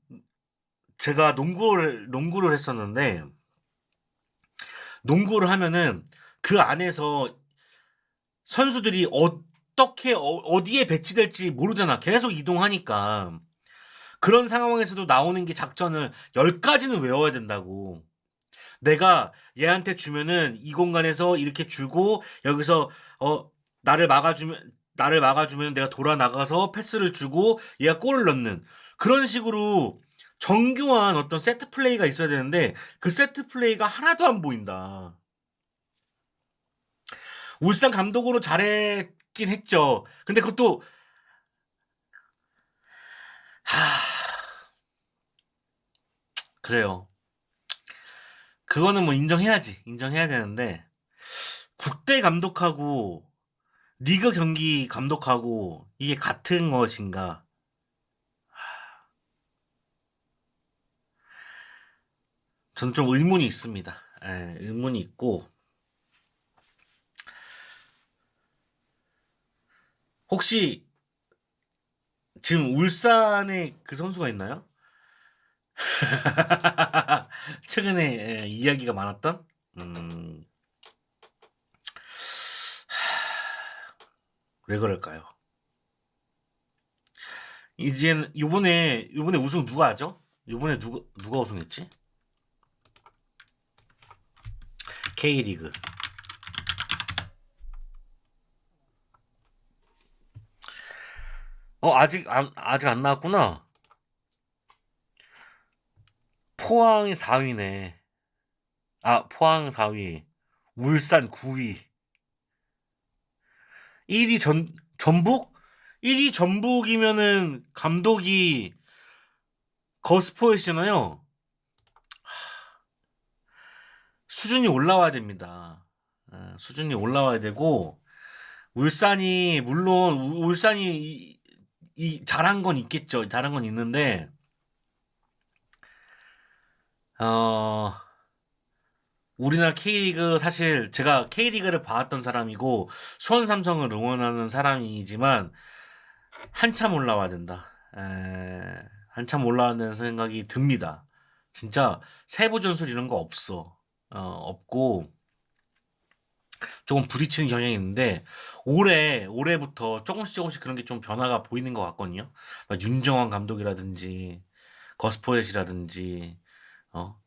Speaker 1: 제가 농구를 했었는데 농구를 하면은 그 안에서 선수들이 어떻게 어디에 배치될지 모르잖아. 계속 이동하니까. 그런 상황에서도 나오는 게 작전을 10가지는 외워야 된다고. 내가 얘한테 주면은 이 공간에서 이렇게 주고 여기서 나를 막아주면 내가 돌아 나가서 패스를 주고 얘가 골을 넣는 그런 식으로 정교한 어떤 세트 플레이가 있어야 되는데 그 세트 플레이가 하나도 안 보인다. 울산 감독으로 잘했긴 했죠. 근데 그것도 하 그래요. 그거는 뭐 인정해야지. 인정해야 되는데 국대 감독하고 리그 경기 감독하고 이게 같은 것인가? 저는 좀 의문이 있습니다. 예, 의문이 있고 혹시 지금 울산에 그 선수가 있나요? 최근에 이야기가 많았던 음, 왜 그럴까요? 이젠 요번에 우승 누가 하죠? 요번에 누가 우승했지? K리그. 아직 안 나왔구나. 포항이 4위네. 아, 포항 4위. 울산 9위. 1위 전북? 1위 전북이면은 감독이 거스포였잖아요. 수준이 올라와야 됩니다. 수준이 올라와야 되고 울산이 물론 울산이 잘한 건 있겠죠. 잘한 건 있는데 어 우리나라 K리그 사실 제가 K리그를 봐왔던 사람이고 수원 삼성을 응원하는 사람이지만 한참 올라와야 된다. 한참 올라와야 된다는 생각이 듭니다. 진짜 세부 전술 이런 거 없어. 없고 조금 부딪히는 경향이 있는데 올해부터 조금씩 그런 게 좀 변화가 보이는 것 같거든요. 막 윤정환 감독이라든지 거스포넷이라든지 어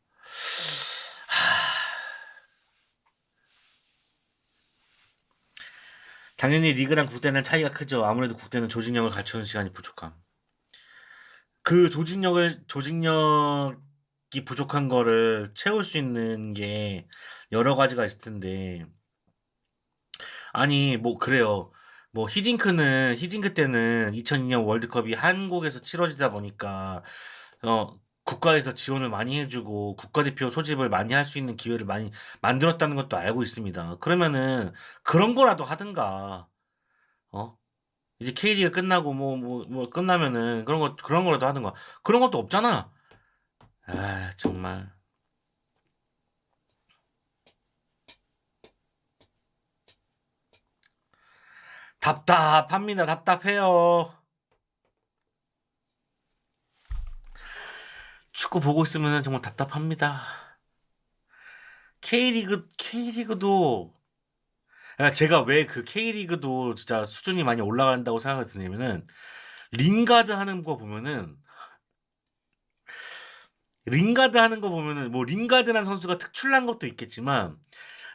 Speaker 1: 당연히 리그랑 국대는 차이가 크죠. 아무래도 국대는 조직력을 갖추는 시간이 부족함. 그 조직력이 부족한 거를 채울 수 있는 게 여러 가지가 있을 텐데 아니 뭐 그래요. 뭐 히딩크 때는 2002년 월드컵이 한국에서 치러지다 보니까 국가에서 지원을 많이 해주고 국가대표 소집을 많이 할 수 있는 기회를 많이 만들었다는 것도 알고 있습니다. 그러면은 그런 거라도 하든가 어 이제 K리그 끝나고 뭐 끝나면은 그런 거라도 하든가 그런 것도 없잖아. 아 정말 답답합니다. 답답해요. 축구 보고 있으면 정말 답답합니다. K리그도 제가 왜 그 K리그도 진짜 수준이 많이 올라간다고 생각을 드냐면은 링가드 하는 거 보면은 뭐 링가드라는 선수가 특출난 것도 있겠지만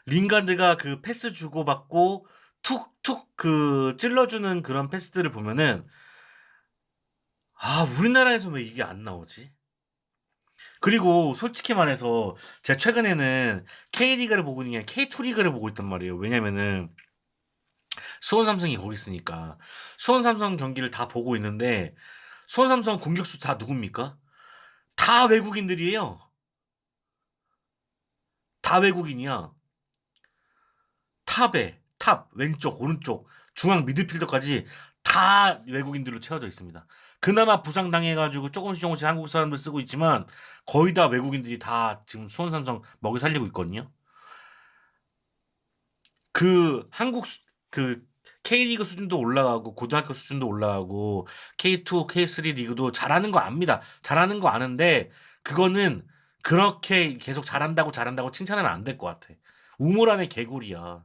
Speaker 1: 링가드가 그 패스 주고받고 툭툭 그 찔러주는 그런 패스들을 보면은 우리나라에서 왜 이게 안 나오지? 그리고 솔직히 말해서 제가 최근에는 K리그를 보고 있는 게 아니라 K2 리그를 보고 있단 말이에요. 왜냐면은 수원 삼성이 거기 있으니까 수원 삼성 경기를 다 보고 있는데 수원 삼성 공격수 다 누굽니까? 다 외국인들이에요. 다 외국인이야. 탑, 왼쪽, 오른쪽, 중앙 미드필더까지 다 외국인들로 채워져 있습니다. 그나마 부상당해가지고 조금씩 한국 사람들 쓰고 있지만 거의 다 외국인들이 다 지금 수원 삼성 먹여 살리고 있거든요. 그 그 K리그 수준도 올라가고 고등학교 수준도 올라가고 K2, K3 리그도 잘하는 거 압니다. 잘하는 거 아는데 그거는 그렇게 계속 잘한다고 칭찬하면 안 될 것 같아. 우물 안의 개구리야.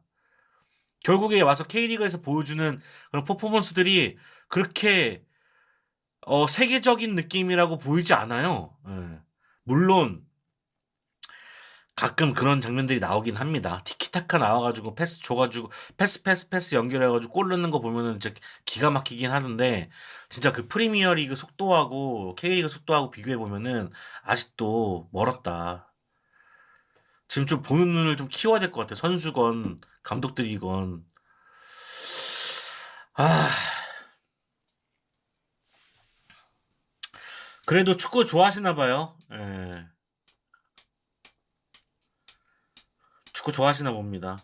Speaker 1: 결국에 와서 K리그에서 보여주는 그런 퍼포먼스들이 그렇게 세계적인 느낌이라고 보이지 않아요. 예. 물론 가끔 그런 장면들이 나오긴 합니다. 티키타카 나와가지고 패스 줘가지고 패스 연결해가지고 골 넣는 거 보면은 진짜 기가 막히긴 하는데 진짜 그 프리미어리그 속도하고 K리그 속도하고 비교해 보면은 아직도 멀었다. 지금 좀 보는 눈을 좀 키워야 될 것 같아. 선수건 감독들이건. 아 그래도 축구 좋아하시나 봐요. 예. 축구 좋아하시나 봅니다.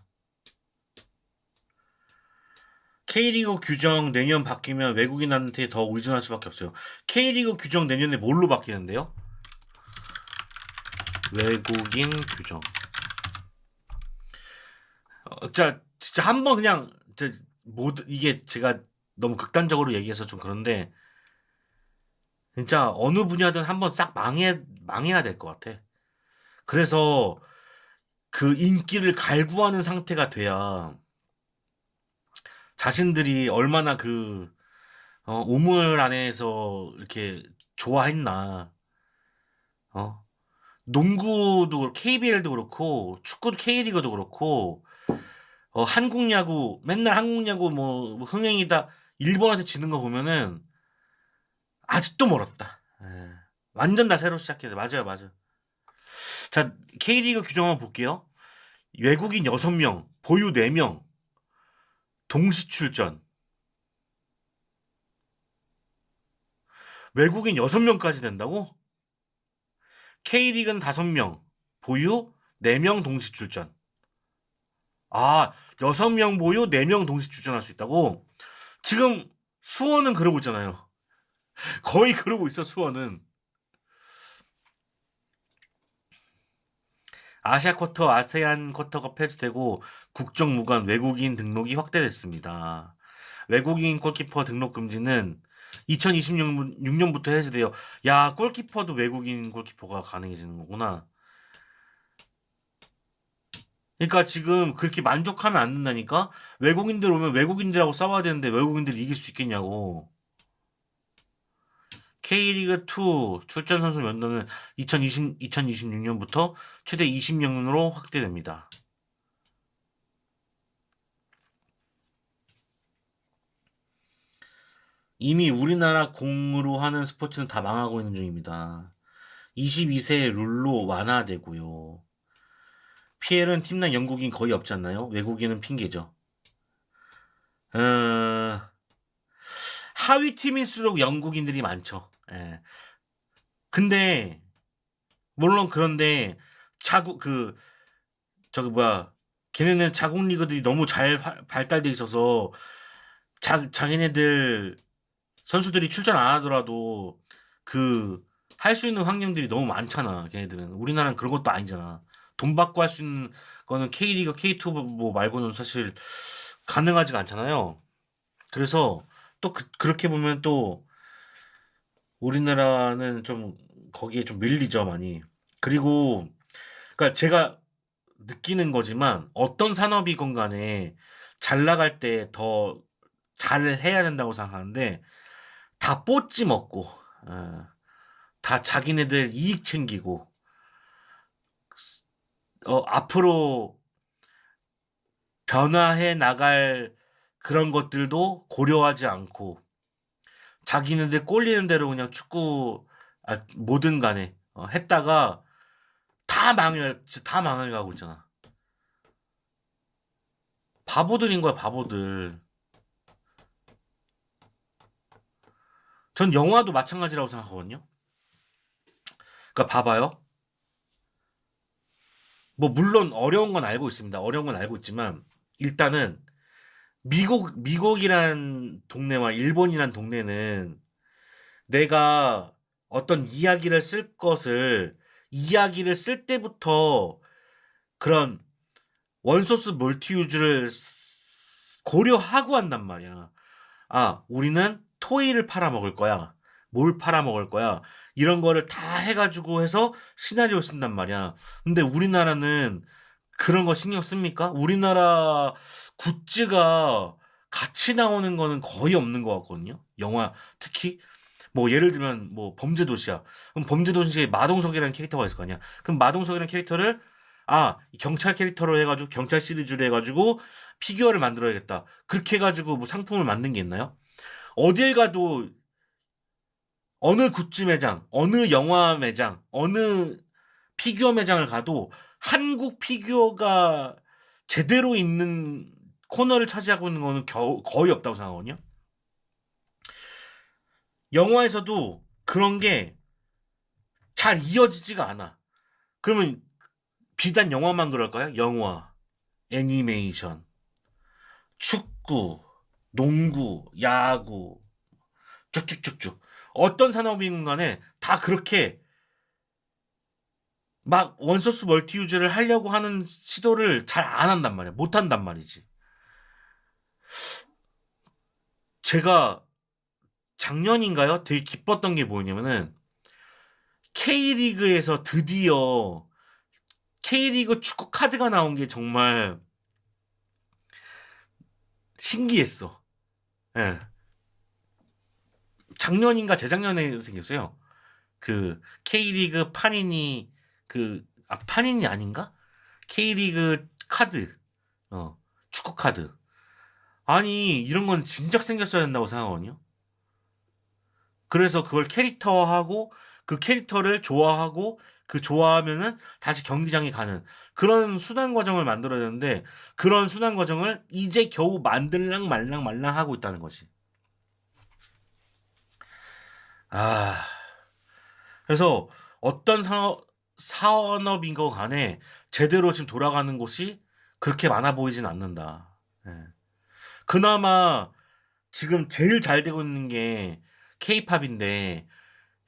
Speaker 1: K리그 규정 내년 바뀌면 외국인한테 더 의존할 수밖에 없어요. K리그 규정 내년에 뭘로 바뀌는데요? 외국인 규정. 진짜 한번 그냥 이게 제가 너무 극단적으로 얘기해서 좀 그런데 진짜 어느 분야든 한번 싹 망해야 될 것 같아. 그래서 그 인기를 갈구하는 상태가 돼야 자신들이 얼마나 우물 안에서 이렇게 좋아했나. 어? 농구도 KBL도 그렇고 축구도 K리그도 그렇고 한국 야구 맨날 한국 야구 뭐 흥행이다 일본한테 지는 거 보면은 아직도 멀었다. 예. 완전 다 새로 시작해야 돼. 맞아요, 맞아요. 자, K리그 규정 한번 볼게요. 외국인 6명, 보유 4명, 동시 출전. 외국인 6명까지 된다고? K리그는 5명, 보유 4명 동시 출전. 아, 6명 보유 4명 동시 출전할 수 있다고? 지금 수원은 그러고 있잖아요. 거의 그러고 있어, 수원은. 아시아 쿼터, 아세안 쿼터가 폐지되고 국적 무관 외국인 등록이 확대됐습니다. 외국인 골키퍼 등록 금지는 2026년부터 해제돼요. 야, 골키퍼도 외국인 골키퍼가 가능해지는 거구나. 그러니까 지금 그렇게 만족하면 안 된다니까? 외국인들 오면 외국인들하고 싸워야 되는데 외국인들이 이길 수 있겠냐고. K리그2 출전 선수 면도는 2026년부터 최대 20명으로 확대됩니다. 이미 우리나라 공으로 하는 스포츠는 다 망하고 있는 중입니다. 22세 룰로 완화되고요. 피해는 팀 내 영국인 거의 없지 않나요? 외국인은 핑계죠. 어, 하위 팀일수록 영국인들이 많죠. 예. 근데 물론 그런데 자국 저기 뭐야 걔네는 자국 리그들이 너무 잘 발달돼 있어서 자기네들 선수들이 출전 안 하더라도 그 할 수 있는 환경들이 너무 많잖아. 걔네들은 우리나라는 그런 것도 아니잖아. 돈 받고 할 수 있는 거는 K리그, K2 뭐 말고는 사실 가능하지가 않잖아요. 그래서 또 그렇게 보면 또 우리나라는 좀 거기에 좀 밀리죠 많이. 그리고 그러니까 제가 느끼는 거지만 어떤 산업이건 간에 잘 나갈 때 더 잘을 해야 된다고 생각하는데 다 뽀찌 먹고 다 자기네들 이익 챙기고 앞으로 변화해 나갈 그런 것들도 고려하지 않고 자기네들 꼴리는 대로 그냥 축구 뭐든 간에 했다가 다 망해가고 있잖아. 바보들인 거야, 바보들. 전 영화도 마찬가지라고 생각하거든요. 그러니까 봐봐요. 뭐 물론 어려운 건 알고 있습니다. 어려운 건 알고 있지만 일단은 미국이란 동네와 일본이란 동네는 내가 어떤 이야기를 쓸 때부터 그런 원소스 멀티유즈를 고려하고 한단 말이야. 아, 우리는 토이를 팔아먹을 거야. 뭘 팔아먹을 거야. 이런 거를 다 해가지고 해서 시나리오 쓴단 말이야. 근데 우리나라는 그런 거 신경 씁니까? 우리나라 굿즈가 같이 나오는 거는 거의 없는 것 같거든요. 영화 특히 뭐 예를 들면 뭐 범죄도시야. 그럼 범죄도시에 마동석이라는 캐릭터가 있을 거 아니야. 그럼 마동석이라는 캐릭터를 경찰 캐릭터로 해가지고 경찰 시리즈로 해가지고 피규어를 만들어야겠다. 그렇게 해가지고 뭐 상품을 만든 게 있나요? 어딜 가도 어느 굿즈 매장, 어느 영화 매장, 어느 피규어 매장을 가도 한국 피규어가 제대로 있는 코너를 차지하고 있는 거는 거의 없다고 생각하거든요. 영화에서도 그런 게 잘 이어지지가 않아. 그러면 비단 영화만 그럴까요? 영화, 애니메이션, 축구, 농구, 야구, 쭉쭉쭉쭉. 어떤 산업인 간에 다 그렇게 막 원소스 멀티유즈를 하려고 하는 시도를 잘 안 한단 말이야. 못 한단 말이지. 제가 작년인가요? 되게 기뻤던 게 뭐냐면은 K리그에서 드디어 K리그 축구 카드가 나온 게 정말 신기했어. 예. 작년인가 재작년에 생겼어요. 그 K리그 파니니 파니니 아닌가? K리그 카드. 축구 카드. 아니, 이런 건 진작 생겼어야 된다고 생각하거든요. 그래서 그걸 캐릭터화하고 그 캐릭터를 좋아하고 그 좋아하면은 다시 경기장에 가는 그런 순환 과정을 만들어야 되는데 그런 순환 과정을 이제 겨우 만들랑 말랑 하고 있다는 거지. 아, 그래서 어떤 산업인 거 간에 제대로 지금 돌아가는 곳이 그렇게 많아 보이진 않는다. 예. 그나마 지금 제일 잘 되고 있는 게 케이팝인데,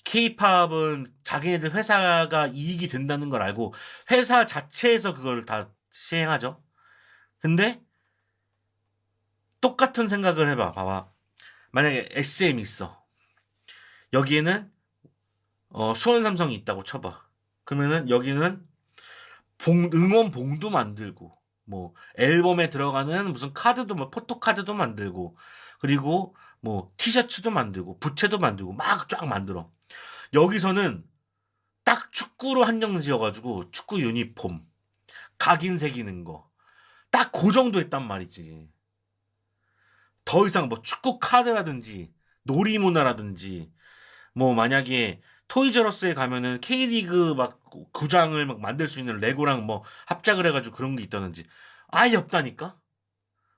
Speaker 1: 케이팝은 자기네들 회사가 이익이 된다는 걸 알고 회사 자체에서 그걸 다 시행하죠. 근데 똑같은 생각을 해봐. 봐봐. 만약에 SM이 있어. 여기에는 수원 삼성이 있다고 쳐봐. 그러면은 여기는 응원봉도 만들고, 뭐 앨범에 들어가는 무슨 카드도 뭐 포토카드도 만들고, 그리고 뭐 티셔츠도 만들고 부채도 만들고 막 쫙 만들어. 여기서는 딱 축구로 한정 지어가지고 축구 유니폼 각인 새기는 거 딱 그 정도 했단 말이지. 더 이상 뭐 축구 카드라든지 놀이문화라든지, 뭐 만약에 토이저러스에 가면은 K리그 막 구장을 막 만들 수 있는 레고랑 뭐 합작을 해가지고 그런 게 있다든지 아예 없다니까.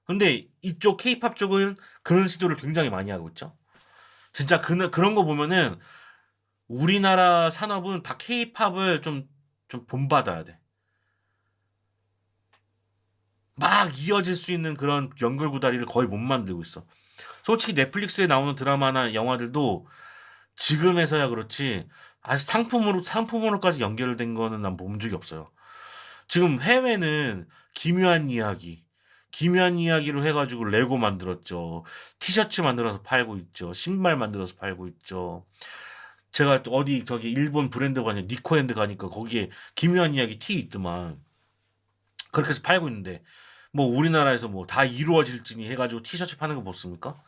Speaker 1: 근데 이쪽 K-팝 쪽은 그런 시도를 굉장히 많이 하고 있죠. 진짜 그런 거 보면은 우리나라 산업은 다 K-팝을 좀 본받아야 돼. 막 이어질 수 있는 그런 연결고다리를 거의 못 만들고 있어. 솔직히 넷플릭스에 나오는 드라마나 영화들도 지금에서야 그렇지 아직 상품으로까지 연결된 거는 난 본 적이 없어요. 지금 해외는 기묘한 이야기, 기묘한 이야기로 해가지고 레고 만들었죠. 티셔츠 만들어서 팔고 있죠. 신발 만들어서 팔고 있죠. 제가 또 어디 저기 일본 브랜드 가냐 니코랜드 가니까 거기에 기묘한 이야기 티 있더만 그렇게 해서 팔고 있는데 뭐 우리나라에서 뭐 다 이루어질지니 해가지고 티셔츠 파는 거 봤습니까?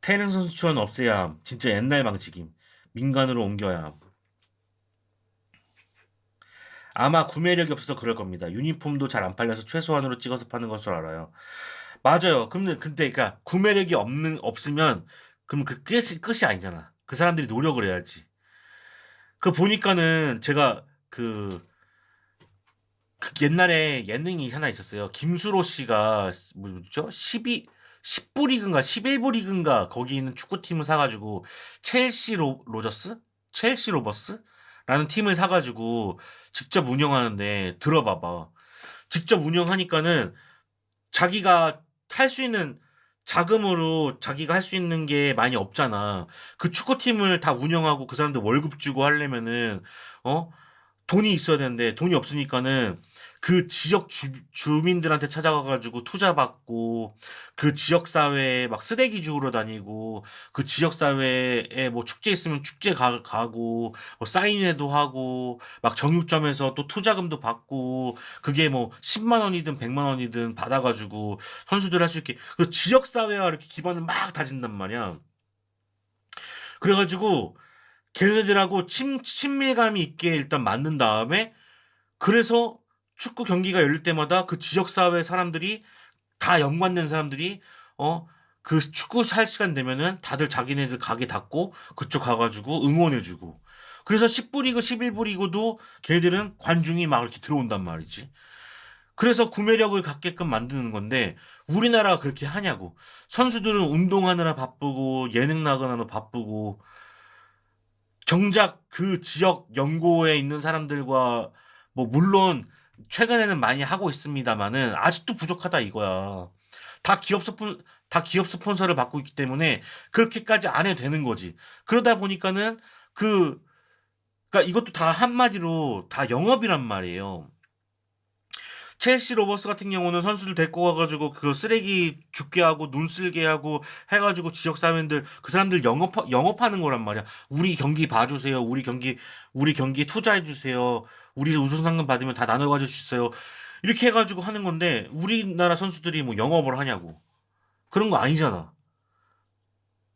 Speaker 1: 태릉 선수 추원 없애야 함. 진짜 옛날 방식임. 민간으로 옮겨야 함. 아마 구매력이 없어서 그럴 겁니다. 유니폼도 잘 안 팔려서 최소한으로 찍어서 파는 것으로 알아요. 맞아요. 근데 그러니까 구매력이 없으면 그럼 그 끝이 아니잖아. 그 사람들이 노력을 해야지. 그 보니까는 제가 그 옛날에 예능이 하나 있었어요. 김수로 씨가 뭐죠? 10부 리그인가 11부 리그인가 거기 있는 축구팀을 사가지고 첼시 로저스? 첼시 로버스? 라는 팀을 사가지고 직접 운영하는데 들어봐봐. 직접 운영하니까는 자기가 할 수 있는 자금으로 자기가 할 수 있는 게 많이 없잖아. 그 축구팀을 다 운영하고 그 사람들 월급 주고 하려면은 어? 돈이 있어야 되는데 돈이 없으니까는 그 지역 주민들한테 찾아가가지고 투자 받고 그 지역 사회에 막 쓰레기 주우러 다니고 그 지역 사회에 뭐 축제 있으면 축제 가고 뭐 사인회도 하고 막 정육점에서 또 투자금도 받고 그게 뭐 10만 원이든 100만 원이든 받아가지고 선수들 할 수 있게 그 지역 사회와 이렇게 기반을 막 다진단 말이야. 그래가지고 걔네들하고 친밀감이 있게 일단 만든 다음에 그래서 축구 경기가 열릴 때마다 그 지역사회 사람들이 다 연관된 사람들이 어 그 축구 할 시간 되면은 다들 자기네들 가게 닫고 그쪽 가가지고 응원해주고 그래서 10부 리그 11부 리그도 걔네들은 관중이 막 이렇게 들어온단 말이지. 그래서 구매력을 갖게끔 만드는 건데 우리나라가 그렇게 하냐고. 선수들은 운동하느라 바쁘고 예능 나가느라 바쁘고 정작 그 지역 연고에 있는 사람들과 뭐 물론 최근에는 많이 하고 있습니다만은 아직도 부족하다 이거야. 다 기업 스폰서를 받고 있기 때문에 그렇게까지 안 해도 되는 거지. 그러다 보니까는 그 그러니까 이것도 다 한마디로 다 영업이란 말이에요. 첼시 로버스 같은 경우는 선수들 데리고 가가지고 그 쓰레기 줍게 하고 눈 쓸게 하고 해가지고 지역 사회들 그 사람들 영업하는 거란 말이야. 우리 경기 봐주세요. 우리 경기에 투자해 주세요. 우리 우승 상금 받으면 다 나눠 가질 수 있어요. 이렇게 해가지고 하는 건데 우리나라 선수들이 뭐 영업을 하냐고. 그런 거 아니잖아.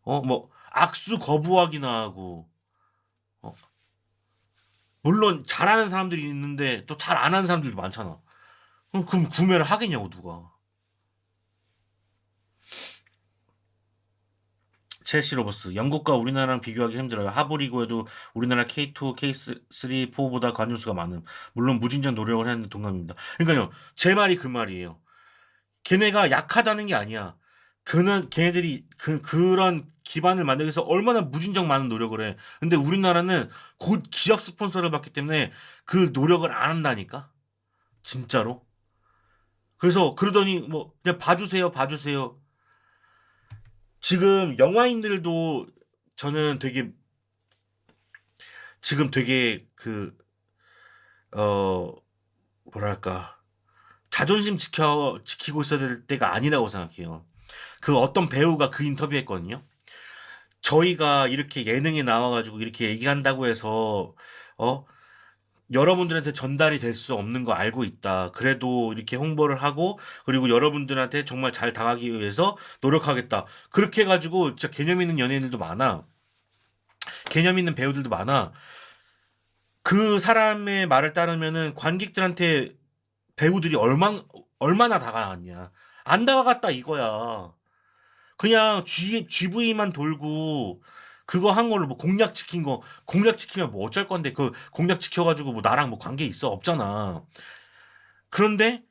Speaker 1: 뭐 악수 거부하기나 하고. 어, 물론 잘하는 사람들이 있는데 또 잘 안 하는 사람들도 많잖아. 그럼 구매를 하겠냐고 누가. 첼시 로버스. 영국과 우리나라랑 비교하기 힘들어요. 하브리그에도 우리나라 K2, K3, 4보다 관중수가 많음. 물론 무진장 노력을 했는데 동감입니다. 그러니까요. 제 말이 그 말이에요. 걔네가 약하다는 게 아니야. 걔네들이 그런 기반을 만들기 위해서 얼마나 무진장 많은 노력을 해. 근데 우리나라는 곧 기업 스폰서를 받기 때문에 그 노력을 안 한다니까? 진짜로? 그래서 그러더니 뭐 그냥 봐주세요, 봐주세요. 지금 영화인들도 저는 되게 지금 되게 어 뭐랄까 자존심 지키고 있어야 될 때가 아니라고 생각해요. 그 어떤 배우가 그 인터뷰했거든요. 저희가 이렇게 예능에 나와가지고 이렇게 얘기한다고 해서 어 여러분들한테 전달이 될 수 없는 거 알고 있다. 그래도 이렇게 홍보를 하고 그리고 여러분들한테 정말 잘 당하기 위해서 노력하겠다. 그렇게 해가지고 진짜 개념 있는 연예인들도 많아. 개념 있는 배우들도 많아. 그 사람의 말을 따르면은 관객들한테 배우들이 얼마나 다가갔냐. 안 다가갔다 이거야. 그냥 GV만 돌고 그거 한 걸로 뭐 공약 지킨 거 공약 지키면 뭐 어쩔 건데 그 공약 지켜가지고 뭐 나랑 뭐 관계 있어 없잖아. 그런데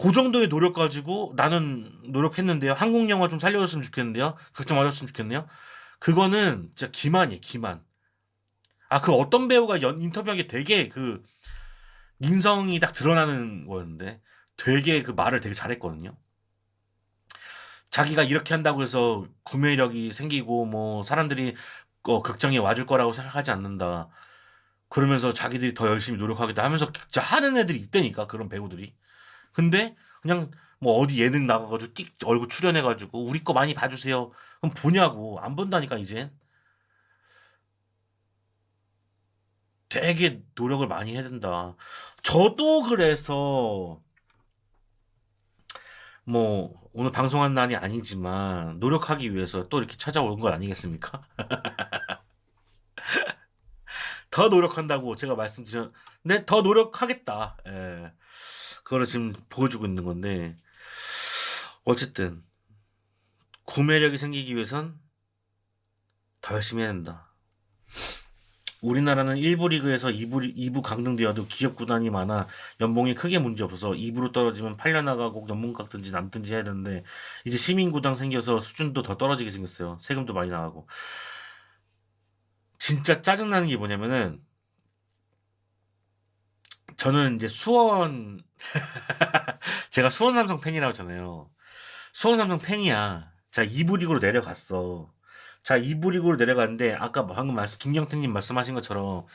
Speaker 1: 그 정도의 노력 가지고 나는 노력했는데요. 한국 영화 좀 살려줬으면 좋겠는데요. 극좀 와줬으면 좋겠네요. 그거는 진짜 기만이에요, 기만. 아, 그 어떤 배우가 인터뷰한 게 되게 인성이 딱 드러나는 거였는데 되게 그 말을 되게 잘했거든요. 자기가 이렇게 한다고 해서 구매력이 생기고 뭐 사람들이 극장에 와줄 거라고 생각하지 않는다. 그러면서 자기들이 더 열심히 노력하겠다 하면서 진짜 하는 애들이 있다니까 그런 배우들이. 근데 그냥 뭐 어디 예능 나가가지고 띡 얼굴 출연해가지고 우리 거 많이 봐주세요. 그럼 보냐고 안 본다니까 이제. 되게 노력을 많이 해야 된다. 저도 그래서 뭐 오늘 방송한 날이 아니지만 노력하기 위해서 또 이렇게 찾아온 건 아니겠습니까? 더 노력한다고 제가 말씀드렸는데 더 노력하겠다. 예. 그거를 지금 보여주고 있는 건데 어쨌든 구매력이 생기기 위해선 더 열심히 해야 된다. 우리나라는 1부 리그에서 2부 강등되어도 기업 구단이 많아 연봉이 크게 문제 없어서 2부로 떨어지면 팔려나가고 연봉 깎든지 남든지 해야 되는데 이제 시민 구단 생겨서 수준도 더 떨어지게 생겼어요. 세금도 많이 나가고. 진짜 짜증나는 게 뭐냐면은 저는 이제 제가 수원 삼성 팬이라고 하잖아요. 수원 삼성 팬이야. 자, 2부 리그로 내려갔어. 자, 2부 리그로 내려갔는데 아까 방금 김경태님 말씀하신 것처럼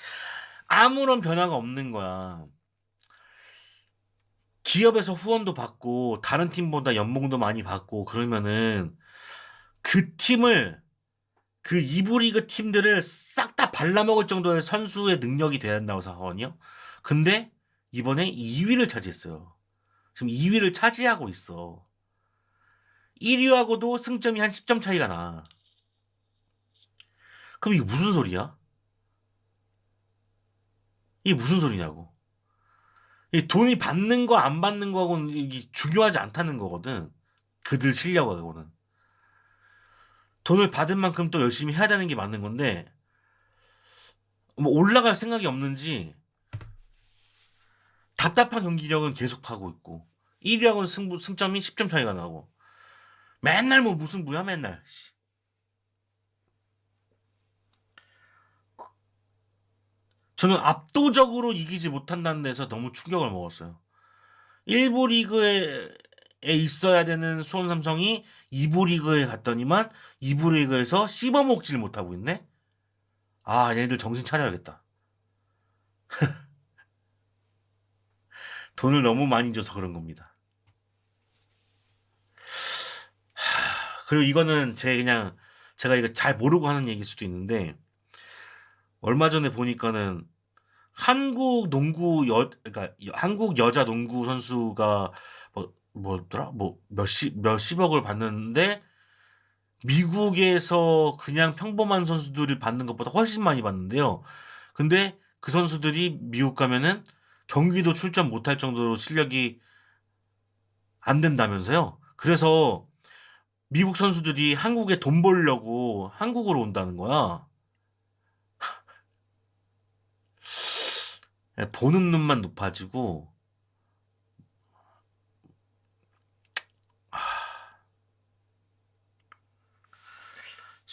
Speaker 1: 아무런 변화가 없는 거야. 기업에서 후원도 받고 다른 팀보다 연봉도 많이 받고 그러면은 그 팀을 그 2부 리그 팀들을 싹 다 발라먹을 정도의 선수의 능력이 돼야 된다고 생각하거든요. 근데 이번에 2위를 차지했어요. 지금 2위를 차지하고 있어. 1위하고도 승점이 한 10점 차이가 나. 그럼 이게 무슨 소리야? 이게 무슨 소리냐고. 이 돈이 받는 거 안 받는 거하고는 이게 중요하지 않다는 거거든. 그들 실력하고는. 돈을 받은 만큼 또 열심히 해야 되는 게 맞는 건데 뭐 올라갈 생각이 없는지 답답한 경기력은 계속하고 있고 1위하고는 승점이 10점 차이가 나고 맨날 뭐 무승부야 맨날. 저는 압도적으로 이기지 못한다는 데서 너무 충격을 먹었어요. 1부 리그에 있어야 되는 수원 삼성이 2부 리그에 갔더니만 2부 리그에서 씹어먹질 못하고 있네. 아, 얘네들 정신 차려야겠다. 돈을 너무 많이 줘서 그런 겁니다. 그리고 이거는 제가 이거 잘 모르고 하는 얘기일 수도 있는데 얼마 전에 보니까는 그러니까 한국 여자 농구 선수가 뭐더라? 뭐 몇십억을 받는데 미국에서 그냥 평범한 선수들이 받는 것보다 훨씬 많이 받는데요. 근데 그 선수들이 미국 가면은 경기도 출전 못할 정도로 실력이 안 된다면서요. 그래서 미국 선수들이 한국에 돈 벌려고 한국으로 온다는 거야. 보는 눈만 높아지고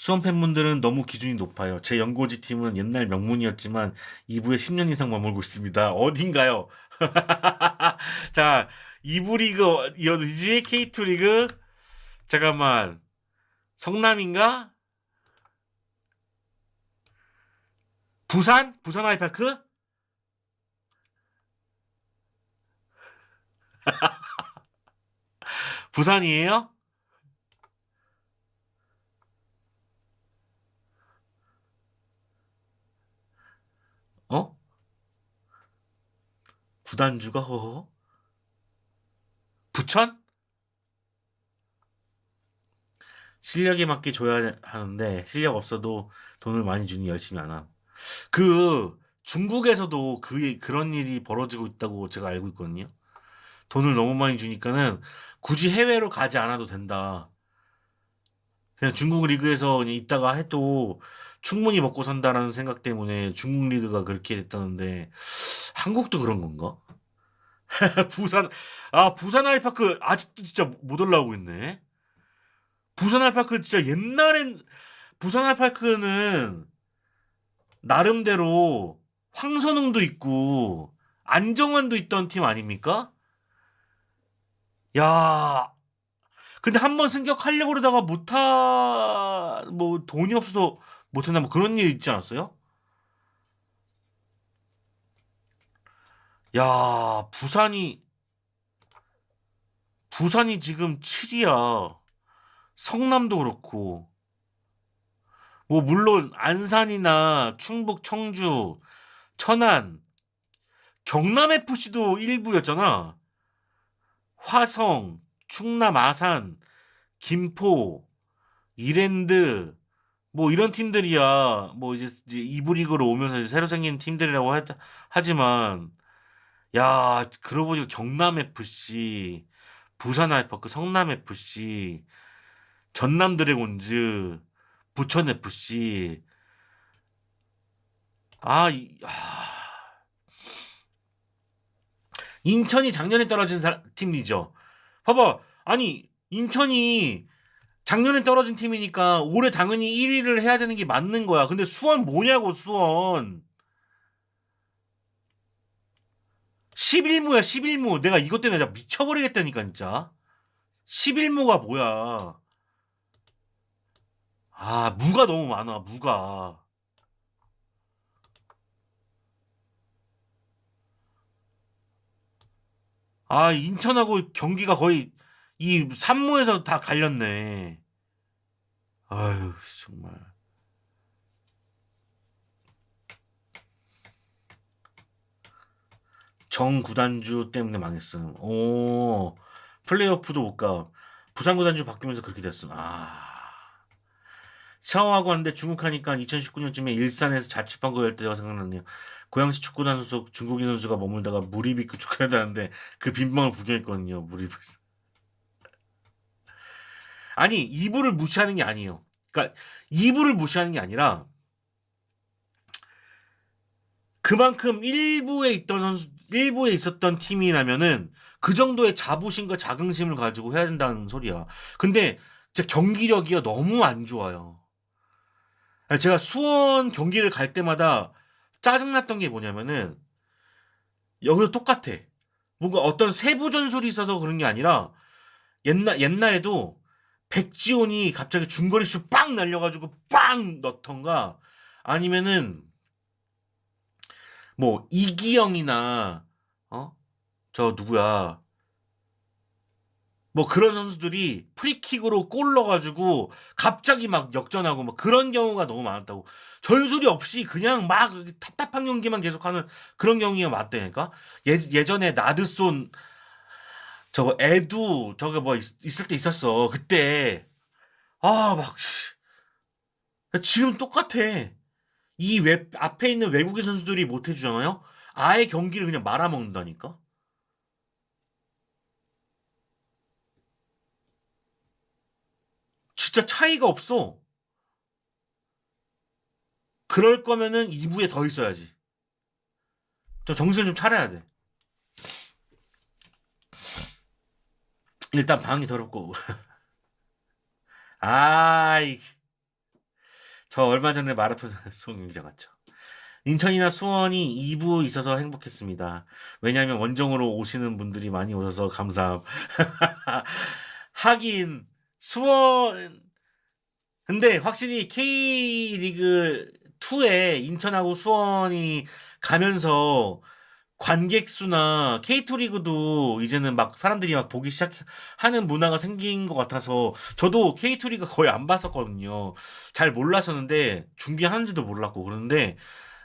Speaker 1: 수원 팬분들은 너무 기준이 높아요. 제 연고지 팀은 옛날 명문이었지만 2부에 10년 이상 머물고 있습니다. 어딘가요? 자, 2부 리그 어디지? K2 리그? 잠깐만. 성남인가? 부산? 부산 아이파크? 부산이에요? 어? 구단주가 허허? 부천? 실력에 맞게 줘야 하는데 실력 없어도 돈을 많이 주니 열심히 안 함. 그 중국에서도 그런 일이 벌어지고 있다고 제가 알고 있거든요. 돈을 너무 많이 주니까는 굳이 해외로 가지 않아도 된다. 그냥 중국 리그에서 그냥 있다가 해도 충분히 먹고 산다라는 생각 때문에 중국 리그가 그렇게 됐다는데 한국도 그런 건가? 부산 부산 아이파크 아직도 진짜 못 올라오고 있네. 부산 아이파크 진짜 옛날엔 부산 아이파크는 나름대로 황선웅도 있고 안정환도 있던 팀 아닙니까? 야, 근데 한 번 승격하려고 그러다가 뭐 돈이 없어서 못했나 뭐 그런 일 있지 않았어요? 야, 부산이 지금 7위야. 성남도 그렇고. 뭐 물론 안산이나 충북, 청주, 천안, 경남 FC도 일부였잖아. 화성, 충남 아산, 김포, 이랜드 뭐 이런 팀들이야. 뭐 이제 2부 리그로 오면서 이제 새로 생긴 팀들이라고 하지만 야, 그러고 보니까 경남 FC, 부산 아이파크, 성남 FC, 전남 드래곤즈, 부천 FC. 인천이 작년에 떨어진 팀이죠. 봐봐. 아니, 인천이 작년에 떨어진 팀이니까 올해 당연히 1위를 해야 되는 게 맞는 거야. 근데 수원 뭐냐고, 수원. 11무야, 11무. 내가 이것 때문에 나 미쳐버리겠다니까, 진짜. 11무가 뭐야. 무가 너무 많아, 무가. 인천하고 경기가 거의 이 3무에서 다 갈렸네. 아유, 정말. 정 구단주 때문에 망했음. 플레이오프도 못 가. 부산 구단주 바뀌면서 그렇게 됐음. 샤워하고 왔는데 중국 하니까 2019년쯤에 일산에서 자취방 구할 때가 생각났네요. 고양시 축구단 소속 중국인 선수가 머물다가 무리비크 축구하다는데 그 빈방을 구경했거든요. 무리비. 아니, 2부를 무시하는 게 아니에요. 그러니까 2부를 무시하는 게 아니라 그만큼 1부에 있었던 팀이라면은 그 정도의 자부심과 자긍심을 가지고 해야 된다는 소리야. 근데 진짜 경기력이 너무 안 좋아요. 제가 수원 경기를 갈 때마다 짜증났던 게 뭐냐면은 여기도 똑같아. 뭔가 어떤 세부 전술이 있어서 그런 게 아니라 옛날에도 백지훈이 갑자기 중거리 슛 빵 날려가지고 빵 넣던가 아니면은 뭐 이기영이나 저 누구야 뭐 그런 선수들이 프리킥으로 골 넣어가지고 갑자기 막 역전하고 막 그런 경우가 너무 많았다고. 전술이 없이 그냥 막 답답한 경기만 계속하는 그런 경기가 많다니까. 예전에 나드손 저거 에두 저거 뭐 있을 때 있었어. 그때 막 지금 똑같아. 이 앞에 있는 외국인 선수들이 못 해주잖아요. 아예 경기를 그냥 말아먹는다니까. 진짜 차이가 없어. 그럴 거면은 2부에 더 있어야지. 좀 정신 좀 차려야 돼. 일단 방이 더럽고. 아이, 저 얼마 전에 마라톤 수원 경기장 갔죠. 인천이나 수원이 2부 있어서 행복했습니다. 왜냐하면 원정으로 오시는 분들이 많이 오셔서 감사함. 하긴 수원 근데 확실히 K리그 2에 인천하고 수원이 가면서 관객 수나 K2 리그도 이제는 막 사람들이 막 보기 시작하는 문화가 생긴 것 같아서 저도 K2 리그 거의 안 봤었거든요. 잘 몰랐었는데 중계하는지도 몰랐고 그런데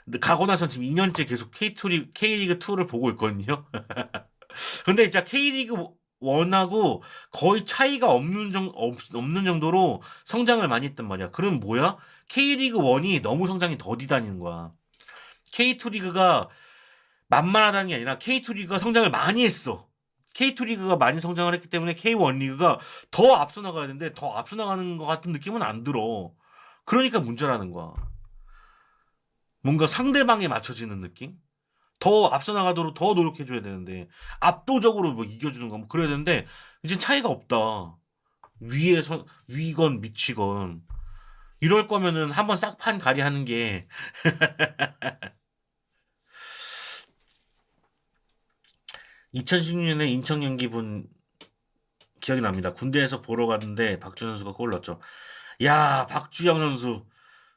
Speaker 1: 근데 가고 나서 지금 2년째 계속 K리그 2를 보고 있거든요. 근데 진짜 K리그 1하고 거의 차이가 없는 정도로 성장을 많이 했단 말이야. 그럼 뭐야? K리그 1이 너무 성장이 더디다는 거야. K2 리그가 만만하다는 게 아니라 K2 리그가 성장을 많이 했어. K2 리그가 많이 성장을 했기 때문에 K1 리그가 더 앞서 나가야 되는데 더 앞서 나가는 것 같은 느낌은 안 들어. 그러니까 문제라는 거야. 뭔가 상대방에 맞춰지는 느낌? 더 앞서 나가도록 더 노력해줘야 되는데 압도적으로 뭐 이겨주는 거 뭐 그래야 되는데 이제 차이가 없다. 위건 미치건 이럴 거면은 한번 싹판 가리 하는 게 2016년에 인천 경기 본 기억이 납니다. 군대에서 보러 갔는데 박주영 선수가 골 넣었죠. 야, 박주영 선수.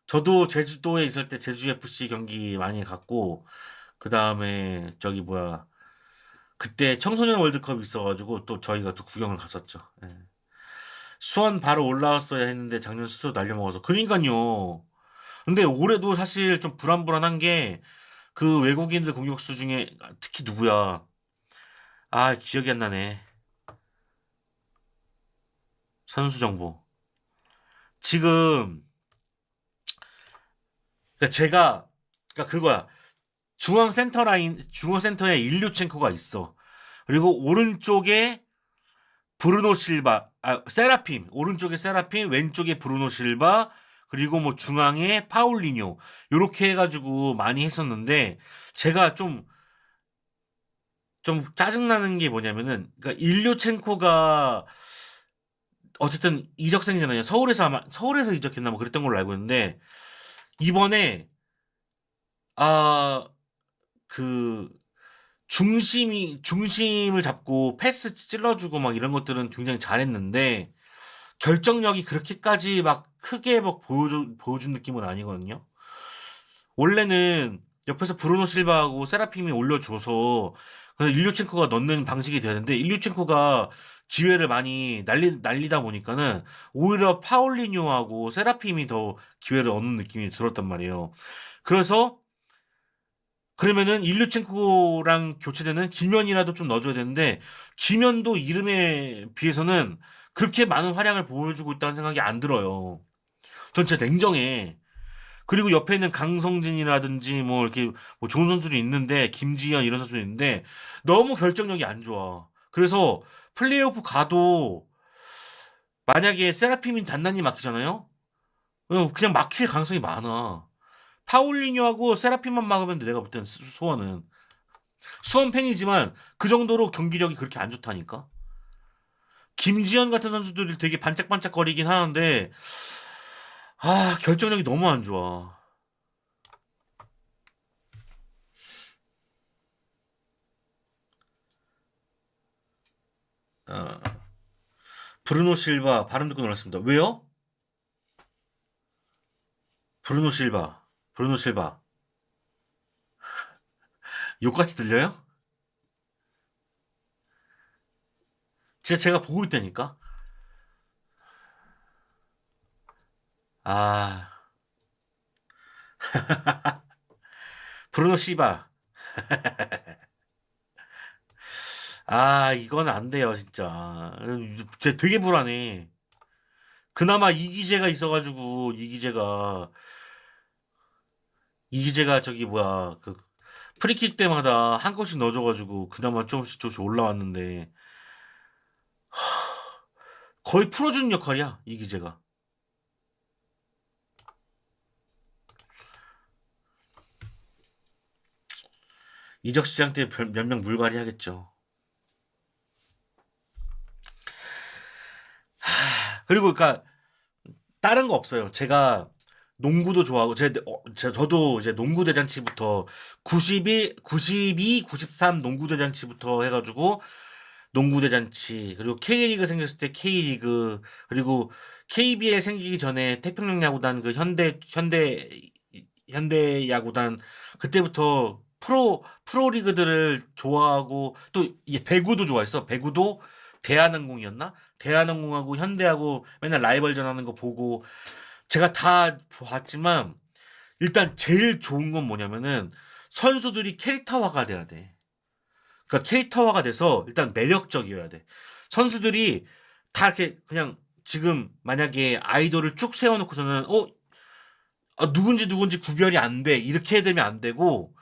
Speaker 1: 저도 제주도에 있을 때 제주 FC 경기 많이 갔고 그 다음에 저기 뭐야 그때 청소년 월드컵 있어가지고 또 저희가 또 구경을 갔었죠. 예. 수원 바로 올라왔어야 했는데 작년 스스로 날려먹어서 그러니까요. 근데 올해도 사실 좀 불안불안한 게 그 외국인들 공격수 중에 특히 누구야? 아 기억이 안 나네. 선수 정보. 지금 그러니까 제가 그러니까 그거야. 중앙 센터에 일류첸코가 있어. 그리고 오른쪽에 브루노 실바, 세라핌, 오른쪽에 세라핌, 왼쪽에 브루노 실바, 그리고 뭐 중앙에 파울리뇨, 요렇게 해가지고 많이 했었는데, 제가 좀 짜증나는 게 뭐냐면은, 그러니까 일류첸코가 어쨌든 이적생이잖아요. 서울에서 이적했나 뭐 그랬던 걸로 알고 있는데, 이번에, 아, 그, 중심을 잡고 패스 찔러주고 막 이런 것들은 굉장히 잘했는데, 결정력이 그렇게까지 막 크게 막 보여준 느낌은 아니거든요. 원래는 옆에서 브루노 실바하고 세라핌이 올려줘서 그래서 일류첸코가 넣는 방식이 되는데 일류첸코가 기회를 많이 날리다 보니까는 오히려 파울리뉴하고 세라핌이 더 기회를 얻는 느낌이 들었단 말이에요. 그래서 그러면은 일류첸코랑 교체되는 김현이라도 좀 넣어줘야 되는데 김현도 이름에 비해서는 그렇게 많은 활약을 보여주고 있다는 생각이 안 들어요. 전 진짜 냉정해. 그리고 옆에 있는 강성진이라든지 뭐 이렇게 뭐 좋은 선수들이 있는데 김지현 이런 선수도 있는데 너무 결정력이 안 좋아. 그래서 플레이오프 가도 만약에 세라핌이 단단히 막히잖아요. 그냥 막힐 가능성이 많아. 파울리뉴하고 세라핌만 막으면 돼, 내가 볼 때는 수원은. 수원 팬이지만 그 정도로 경기력이 그렇게 안 좋다니까. 김지현 같은 선수들이 되게 반짝반짝거리긴 하는데 결정력이 너무 안 좋아. 어, 브루노 실바 발음 듣고 놀랐습니다. 왜요? 브루노 실바. 브루노 실바. 욕같이 들려요? 진짜 제가 보고 있다니까. 아, 브루노 시바. 이건 안 돼요, 진짜. 진짜 되게 불안해. 그나마 이기재가 저기 뭐야, 그 프리킥 때마다 한 골씩 넣어줘가지고 그나마 조금씩 올라왔는데 거의 풀어주는 역할이야, 이기재가. 이적 시장 때 몇 명 물갈이 하겠죠. 그리고 그러니까 다른 거 없어요. 제가 농구도 좋아하고 저도 이제 농구 대잔치부터 93 농구 대잔치부터 해가지고 농구 대잔치 그리고 K리그 생겼을 때 K리그 그리고 KBL 생기기 전에 태평양 야구단 그 현대 야구단 그때부터 프로 리그들을 좋아하고 또 배구도 좋아했어. 배구도 대한항공이었나? 대한항공하고 현대하고 맨날 라이벌전 하는 거 보고 제가 다 봤지만 일단 제일 좋은 건 뭐냐면은 선수들이 캐릭터화가 돼야 돼. 그러니까 캐릭터화가 돼서 일단 매력적이어야 돼. 선수들이 다 이렇게 그냥 지금 만약에 아이돌을 쭉 세워놓고서는 누군지 구별이 안 돼. 이렇게 되면 안 되고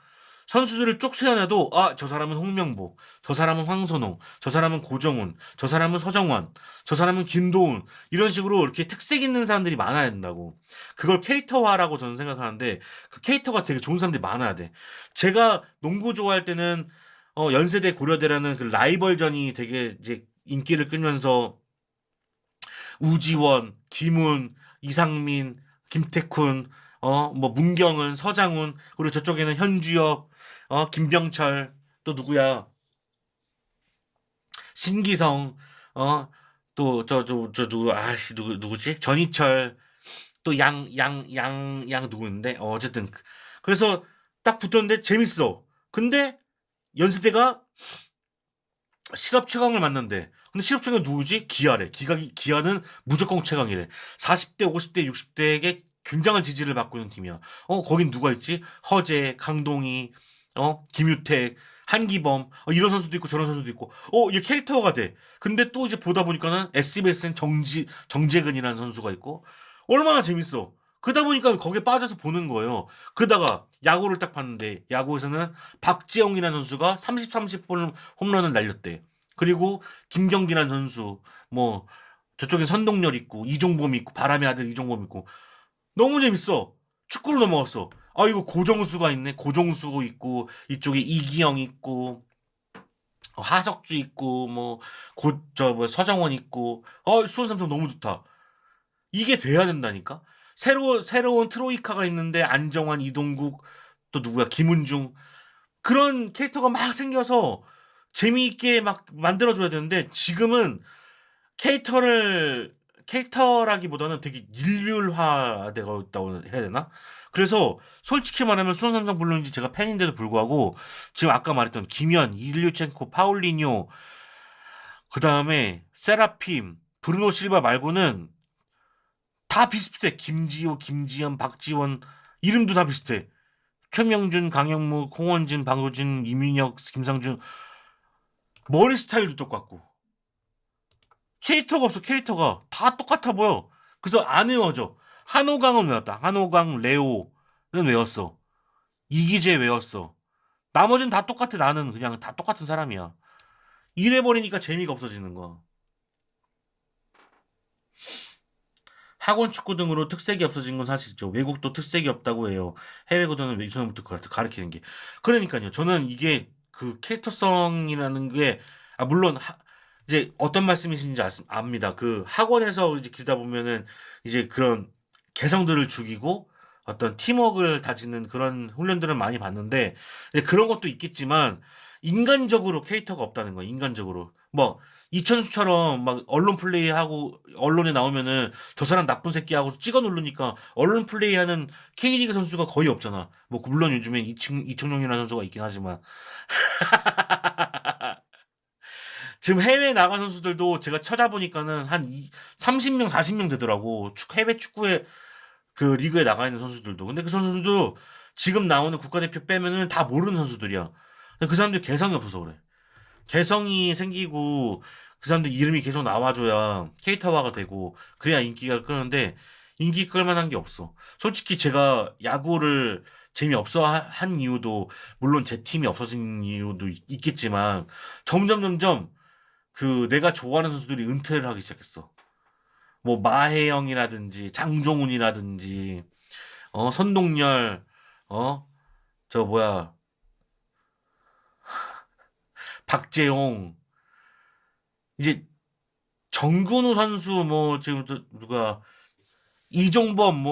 Speaker 1: 선수들을 쭉 세워놔도 저 사람은 홍명보, 저 사람은 황선홍, 저 사람은 고정훈, 저 사람은 서정원, 저 사람은 김도훈 이런 식으로 이렇게 특색 있는 사람들이 많아야 된다고. 그걸 캐릭터화라고 저는 생각하는데 그 캐릭터가 되게 좋은 사람들이 많아야 돼. 제가 농구 좋아할 때는 연세대 고려대라는 그 라이벌전이 되게 이제 인기를 끌면서 우지원, 김훈, 이상민, 김태훈, 뭐 문경은, 서장훈, 그리고 저쪽에는 현주엽, 김병철, 또 누구야? 신기성, 또 누구 아씨 누구지? 전희철, 또 양 누구인데? 어쨌든 그래서 딱 붙었는데 재밌어. 근데 연세대가 실업 최강을 만난대. 근데 실업 최강이 누구지? 기아래. 기아는 무조건 최강이래. 40대, 50대, 60대에게 굉장한 지지를 받고 있는 팀이야. 거긴 누가 있지? 허재, 강동희, 김유택, 한기범, 이런 선수도 있고 저런 선수도 있고, 얘 캐릭터가 돼. 근데 또 이제 보다 보니까는 SBS엔 정재근이라는 선수가 있고, 얼마나 재밌어. 그러다 보니까 거기에 빠져서 보는 거예요. 그러다가 야구를 딱 봤는데, 야구에서는 박지영이라는 선수가 30 홈런을 날렸대. 그리고 김경기라는 선수, 뭐, 저쪽엔 선동열 있고, 이종범 있고, 바람의 아들 이종범 있고, 너무 재밌어. 축구로 넘어갔어. 이거 고정수가 있네. 고정수 있고, 이쪽에 이기영 있고, 하석주 있고, 뭐, 서정원 있고, 수원 삼성 너무 좋다. 이게 돼야 된다니까? 새로운 트로이카가 있는데, 안정환, 이동국, 또 누구야, 김은중. 그런 캐릭터가 막 생겨서 재미있게 막 만들어줘야 되는데, 지금은 캐릭터라기보다는 되게 일률화되고 있다고 해야 되나? 그래서 솔직히 말하면 수원 삼성 물론이지 제가 팬인데도 불구하고 지금 아까 말했던 김현, 일류첸코, 파울리뇨 그 다음에 세라핌, 브루노 실바 말고는 다 비슷해. 김지호, 김지현, 박지원 이름도 다 비슷해. 최명준, 강영무, 홍원진, 방호진, 이민혁, 김상준 머리 스타일도 똑같고 캐릭터가 없어. 캐릭터가 다 똑같아 보여. 그래서 안 외워져. 한호강은 외웠다. 한호강, 레오는 외웠어. 이기재 외웠어. 나머지는 다 똑같아. 나는 그냥 다 똑같은 사람이야. 이래버리니까 재미가 없어지는 거야. 학원 축구 등으로 특색이 없어진 건 사실이죠. 외국도 특색이 없다고 해요. 해외 구단은 예전부터 가르치는 게. 그러니까요. 저는 이게 그 캐릭터성이라는 게, 물론, 이제 어떤 말씀이신지 압니다. 그 학원에서 이제 기다 보면은 이제 그런 개성들을 죽이고 어떤 팀워크를 다지는 그런 훈련들은 많이 봤는데, 이제 그런 것도 있겠지만, 인간적으로 캐릭터가 없다는 거예요. 인간적으로. 뭐, 이천수처럼 막 언론 플레이하고 언론에 나오면은 저 사람 나쁜 새끼 하고 찍어 누르니까 언론 플레이하는 K리그 선수가 거의 없잖아. 뭐 물론 요즘에 이청용이라는 선수가 있긴 하지만 지금 해외 나간 선수들도 제가 찾아보니까는 한 30명 40명 되더라고. 해외 축구에 그 리그에 나가 있는 선수들도. 근데 그 선수들도 지금 나오는 국가대표 빼면은 다 모르는 선수들이야. 근데 그 사람들 개성이 없어서 그래. 개성이 생기고 그 사람들 이름이 계속 나와줘야 캐릭터화가 되고 그래야 인기가 끄는데 인기 끌 만한 게 없어. 솔직히 제가 야구를 재미없어 한 이유도 물론 제 팀이 없어진 이유도 있겠지만 점점 그 내가 좋아하는 선수들이 은퇴를 하기 시작했어. 뭐 마혜영이라든지 장종훈이라든지 선동열 저 뭐야 박재용 이제 정근우 선수 뭐 지금 또 누가 이종범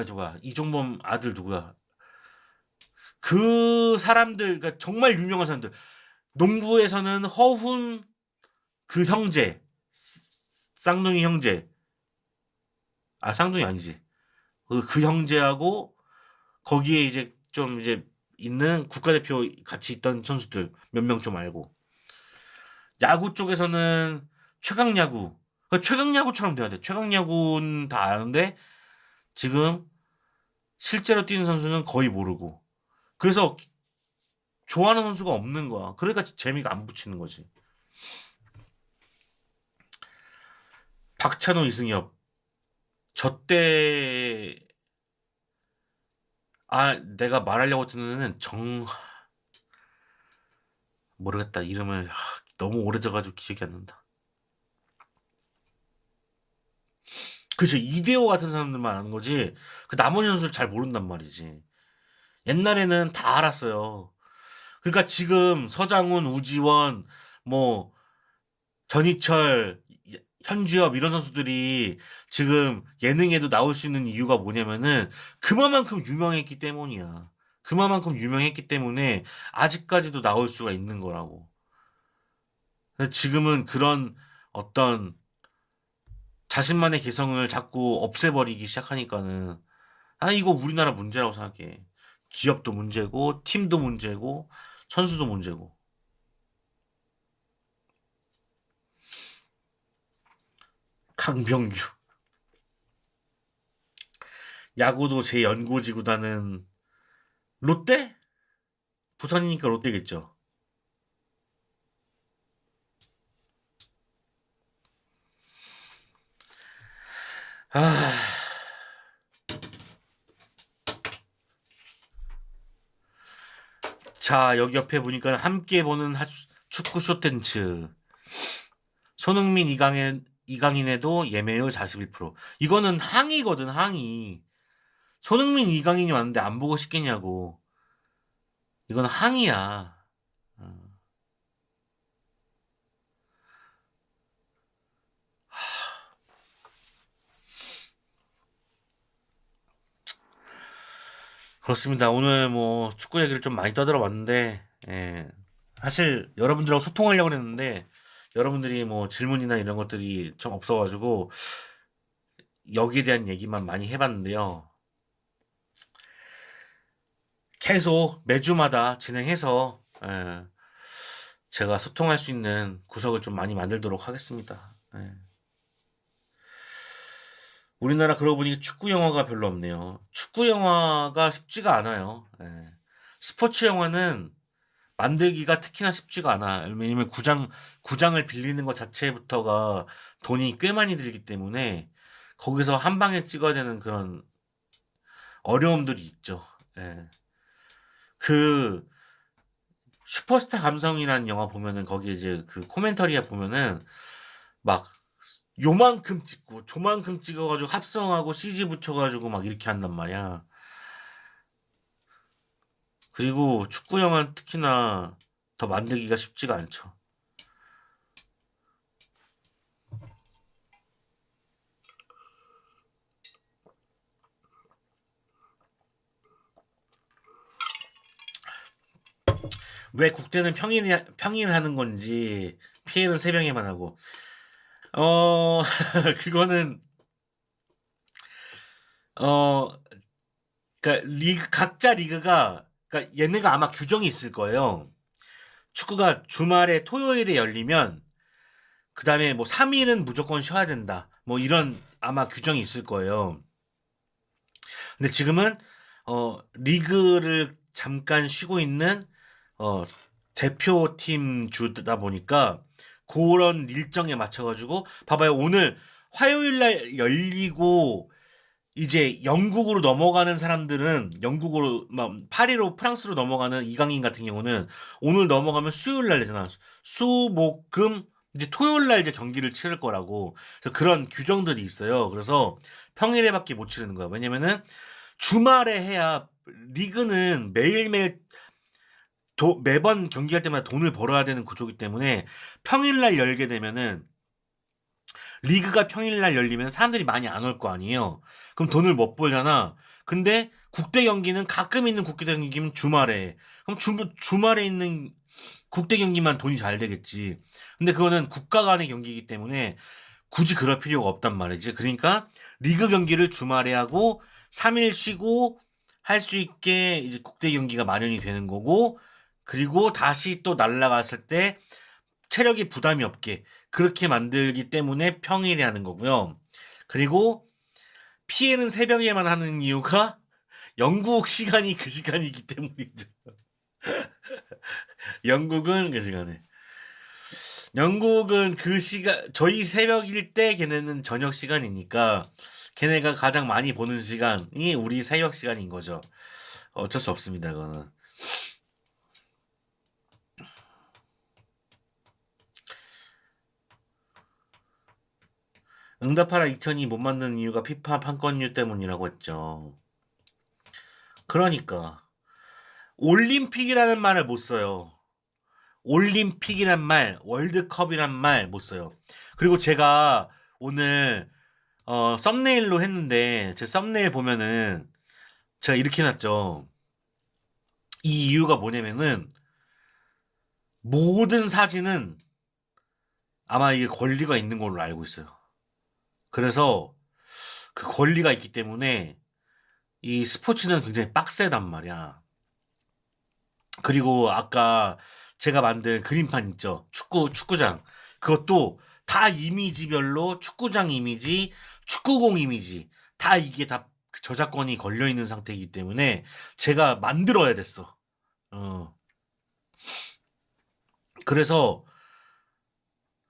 Speaker 1: 누가 이종범 아들 누구야? 그 사람들 그러니까 정말 유명한 사람들. 농구에서는 허훈 그 형제 쌍둥이 형제 쌍둥이 아니지 그 형제하고 거기에 이제 좀 이제 있는 국가대표 같이 있던 선수들 몇 명 좀 알고 야구 쪽에서는 최강야구 그러니까 최강야구처럼 돼야 돼. 최강야구는 다 아는데 지금 실제로 뛰는 선수는 거의 모르고 그래서 좋아하는 선수가 없는 거야. 그러니까 재미가 안 붙이는 거지. 박찬호 이승엽 저때 내가 말하려고 했던 애는 모르겠다 이름을 너무 오래져가지고 기억이 안 난다. 그치 이대호 같은 사람들만 아는 거지 그 나머지 선수를 잘 모른단 말이지. 옛날에는 다 알았어요. 그러니까 지금 서장훈, 우지원, 뭐 전희철, 현주엽 이런 선수들이 지금 예능에도 나올 수 있는 이유가 뭐냐면은 그만큼 유명했기 때문이야. 그만큼 유명했기 때문에 아직까지도 나올 수가 있는 거라고. 지금은 그런 어떤 자신만의 개성을 자꾸 없애버리기 시작하니까는 이거 우리나라 문제라고 생각해. 기업도 문제고 팀도 문제고 선수도 문제고. 강병규 야구도 제 연고지 구단은 롯데? 부산이니까 롯데겠죠. 아, 자 여기 옆에 보니까 함께 보는 축구 쇼텐츠 손흥민 이강인에도 예매율 41%. 이거는 항의거든 항의. 손흥민 이강인이 왔는데 안 보고 싶겠냐고. 이건 항의야. 어. 그렇습니다. 오늘 뭐 축구 얘기를 좀 많이 떠들어 봤는데, 예. 사실 여러분들하고 소통하려고 그랬는데, 여러분들이 뭐 질문이나 이런 것들이 좀 없어가지고, 여기에 대한 얘기만 많이 해봤는데요. 계속 매주마다 진행해서, 예, 제가 소통할 수 있는 구석을 좀 많이 만들도록 하겠습니다. 예. 우리나라 그러고 보니 축구 영화가 별로 없네요. 축구 영화가 쉽지가 않아요. 예. 스포츠 영화는 만들기가 특히나 쉽지가 않아. 왜냐면 구장을 빌리는 것 자체부터가 돈이 꽤 많이 들기 때문에 거기서 한 방에 찍어야 되는 그런 어려움들이 있죠. 예. 그 슈퍼스타 감성이라는 영화 보면은 거기 이제 그 코멘터리에 보면은 막 요만큼 찍고 조만큼 찍어가지고 합성하고 CG 붙여가지고 막 이렇게 한단 말이야. 그리고 축구 영화는 특히나 더 만들기가 쉽지가 않죠. 왜 국대는 평일하는 건지 피해는 새벽에만 하고 그거는 어 그러니까 각자 리그가 그러니까 얘네가 아마 규정이 있을 거예요. 축구가 주말에 토요일에 열리면 그다음에 뭐 3일은 무조건 쉬어야 된다. 뭐 이런 아마 규정이 있을 거예요. 근데 지금은 리그를 잠깐 쉬고 있는 어 대표팀 주다 보니까 그런 일정에 맞춰가지고 봐봐요. 오늘 화요일 날 열리고 이제 영국으로 넘어가는 사람들은 영국으로 막 파리로 프랑스로 넘어가는 이강인 같은 경우는 오늘 넘어가면 수요일 날 되잖아. 수목금 이제 토요일 날 이제 경기를 치를 거라고. 그래서 그런 규정들이 있어요. 그래서 평일에밖에 못 치르는 거야. 왜냐면은 주말에 해야 리그는 매일매일 매번 경기할 때마다 돈을 벌어야 되는 구조이기 때문에 평일날 열게 되면은 리그가 평일날 열리면 사람들이 많이 안 올 거 아니에요. 그럼 돈을 못 벌잖아. 근데 국대 경기는 가끔 있는 국대 경기면 주말에. 그럼 주말에 있는 국대 경기만 돈이 잘 되겠지. 근데 그거는 국가 간의 경기이기 때문에 굳이 그럴 필요가 없단 말이지. 그러니까 리그 경기를 주말에 하고 3일 쉬고 할 수 있게 이제 국대 경기가 마련이 되는 거고, 그리고 다시 또 날아갔을 때 체력이 부담이 없게 그렇게 만들기 때문에 평일에 하는 거고요. 그리고 피해는 새벽에만 하는 이유가 영국 시간이 그 시간이기 때문이죠. 영국은 그 시간에. 영국은 그 시간, 저희 새벽일 때 걔네는 저녁 시간이니까 걔네가 가장 많이 보는 시간이 우리 새벽 시간인 거죠. 어쩔 수 없습니다, 그거는. 응답하라 2002 못 만드는 이유가 피파 판권료 때문이라고 했죠. 그러니까 올림픽이라는 말을 못 써요. 올림픽이란 말, 월드컵이란 말 못 써요. 그리고 제가 오늘 썸네일로 했는데 제 썸네일 보면은 제가 이렇게 놨죠. 이 이유가 뭐냐면은 모든 사진은 아마 이게 권리가 있는 걸로 알고 있어요. 그래서 그 권리가 있기 때문에 이 스포츠는 굉장히 빡세단 말이야. 그리고 아까 제가 만든 그림판 있죠. 축구장. 그것도 다 이미지별로 축구장 이미지, 축구공 이미지, 다 이게 다 저작권이 걸려 있는 상태이기 때문에 제가 만들어야 됐어. 어. 그래서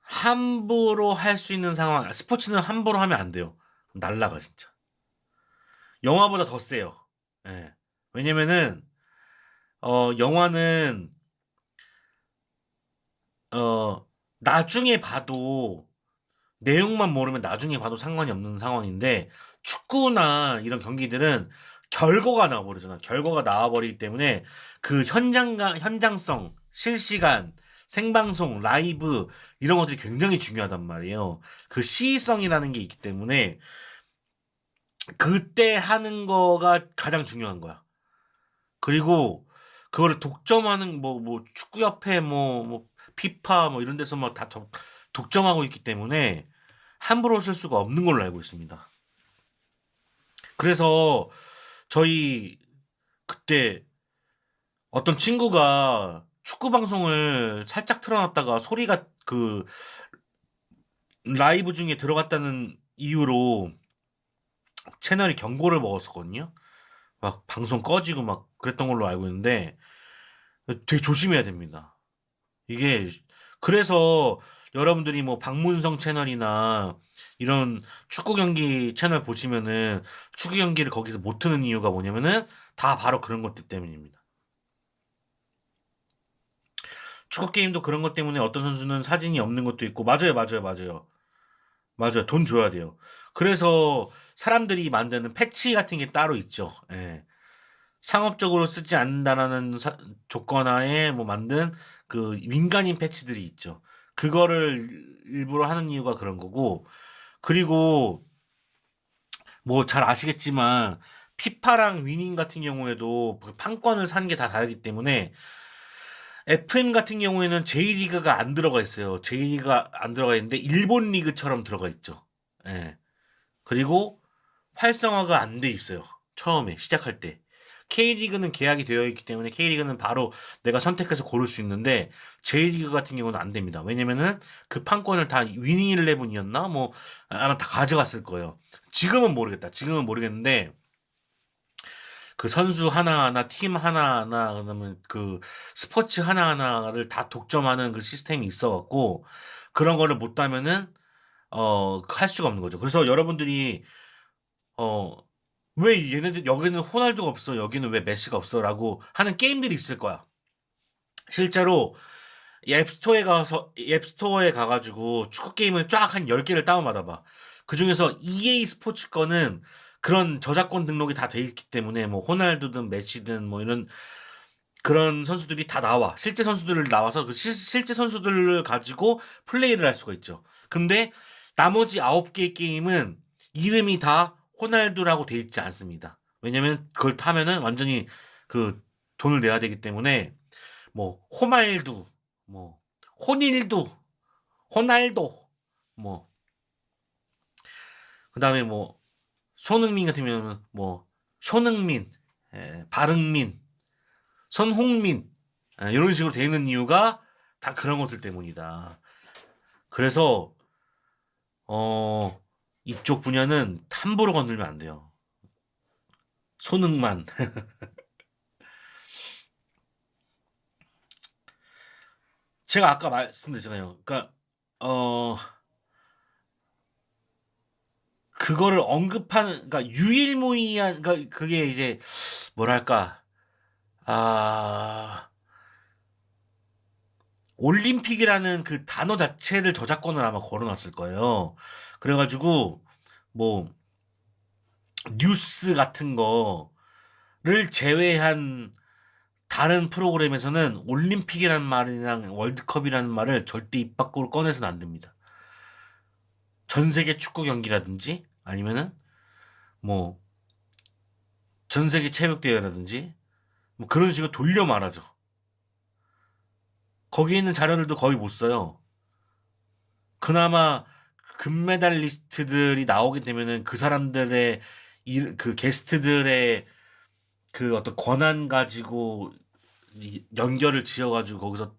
Speaker 1: 함부로 할 수 있는 상황, 스포츠는 함부로 하면 안 돼요. 날라가, 진짜. 영화보다 더 세요. 예. 왜냐면은, 영화는, 어, 나중에 봐도, 내용만 모르면 나중에 봐도 상관이 없는 상황인데, 축구나 이런 경기들은 결과가 나와버리잖아. 결과가 나와버리기 때문에 그 현장성, 실시간, 생방송, 라이브, 이런 것들이 굉장히 중요하단 말이에요. 그 시의성이라는 게 있기 때문에 그때 하는 거가 가장 중요한 거야. 그리고 그거를 독점하는 축구협회 피파 이런 데서 다 독점하고 있기 때문에 함부로 쓸 수가 없는 걸로 알고 있습니다. 그래서 저희 그때 어떤 친구가 축구 방송을 살짝 틀어놨다가 소리가 그 라이브 중에 들어갔다는 이유로 채널이 경고를 먹었었거든요. 막 방송 꺼지고 막 그랬던 걸로 알고 있는데 되게 조심해야 됩니다. 이게 그래서 여러분들이 뭐 박문성 채널이나 이런 축구 경기 채널 보시면은 축구 경기를 거기서 못 트는 이유가 뭐냐면은 다 바로 그런 것들 때문입니다. 축구 게임도 그런 것 때문에 어떤 선수는 사진이 없는 것도 있고 맞아요, 맞아요, 맞아요. 맞아요. 돈 줘야 돼요. 그래서 사람들이 만드는 패치 같은 게 따로 있죠. 예. 상업적으로 쓰지 않는다라는 조건하에 뭐 만든 그 민간인 패치들이 있죠. 그거를 일부러 하는 이유가 그런 거고, 그리고 뭐 잘 아시겠지만 피파랑 위닝 같은 경우에도 그 판권을 사는 게 다 다르기 때문에 FM 같은 경우에는 J리그가 안 들어가 있어요. J리그가 안 들어가 있는데 일본 리그처럼 들어가 있죠. 예. 그리고 활성화가 안 돼 있어요. 처음에 시작할 때. K리그는 계약이 되어 있기 때문에 K리그는 바로 내가 선택해서 고를 수 있는데 J리그 같은 경우는 안 됩니다. 왜냐면은 그 판권을 다 위닝 11이었나? 뭐 아마 다 가져갔을 거예요. 지금은 모르겠다. 지금은 모르겠는데 그 선수 하나하나, 팀 하나하나, 그다음에 그 스포츠 하나하나를 다 독점하는 그 시스템이 있어갖고 그런 거를 못 따면은 할 수가 없는 거죠. 그래서 여러분들이 어, 왜 얘네들 여기는 호날두가 없어, 여기는 왜 메시가 없어라고 하는 게임들이 있을 거야. 실제로 앱스토어에 가가지고 축구 게임을 쫙 한 10개를 다운받아봐. 그 중에서 EA 스포츠 거는 그런 저작권 등록이 다 돼 있기 때문에 뭐 호날두든 메시든 뭐 이런 그런 선수들이 다 나와. 실제 선수들을 나와서 그 실제 선수들을 가지고 플레이를 할 수가 있죠. 근데 나머지 9개의 게임은 이름이 다 호날두라고 돼 있지 않습니다. 왜냐면 그걸 타면은 완전히 그 돈을 내야 되기 때문에 뭐 호말두, 뭐 호닐두, 호날도, 뭐 그다음에 뭐 손흥민 같으면 뭐 쇼능민, 바릉민, 손흥민 이런 식으로 되어 있는 이유가 다 그런 것들 때문이다. 그래서 어 이쪽 분야는 함부로 건들면 안 돼요. 손흥만. 제가 아까 말씀드렸잖아요. 그러니까 어 그거를 언급하는 그러니까 유일무이한 그러니까 그게 이제 뭐랄까 아 올림픽이라는 그 단어 자체를 저작권을 아마 걸어놨을 거예요. 그래가지고 뭐 뉴스 같은 거를 제외한 다른 프로그램에서는 올림픽이라는 말이랑 월드컵이라는 말을 절대 입 밖으로 꺼내서는 안 됩니다. 전 세계 축구 경기라든지 아니면은 뭐 전 세계 체육 대회라든지 뭐 그런 식으로 돌려 말하죠. 거기 있는 자료들도 거의 못 써요. 그나마 금메달리스트들이 나오게 되면은 그 사람들의 그 게스트들의 그 어떤 권한 가지고 연결을 지어가지고 거기서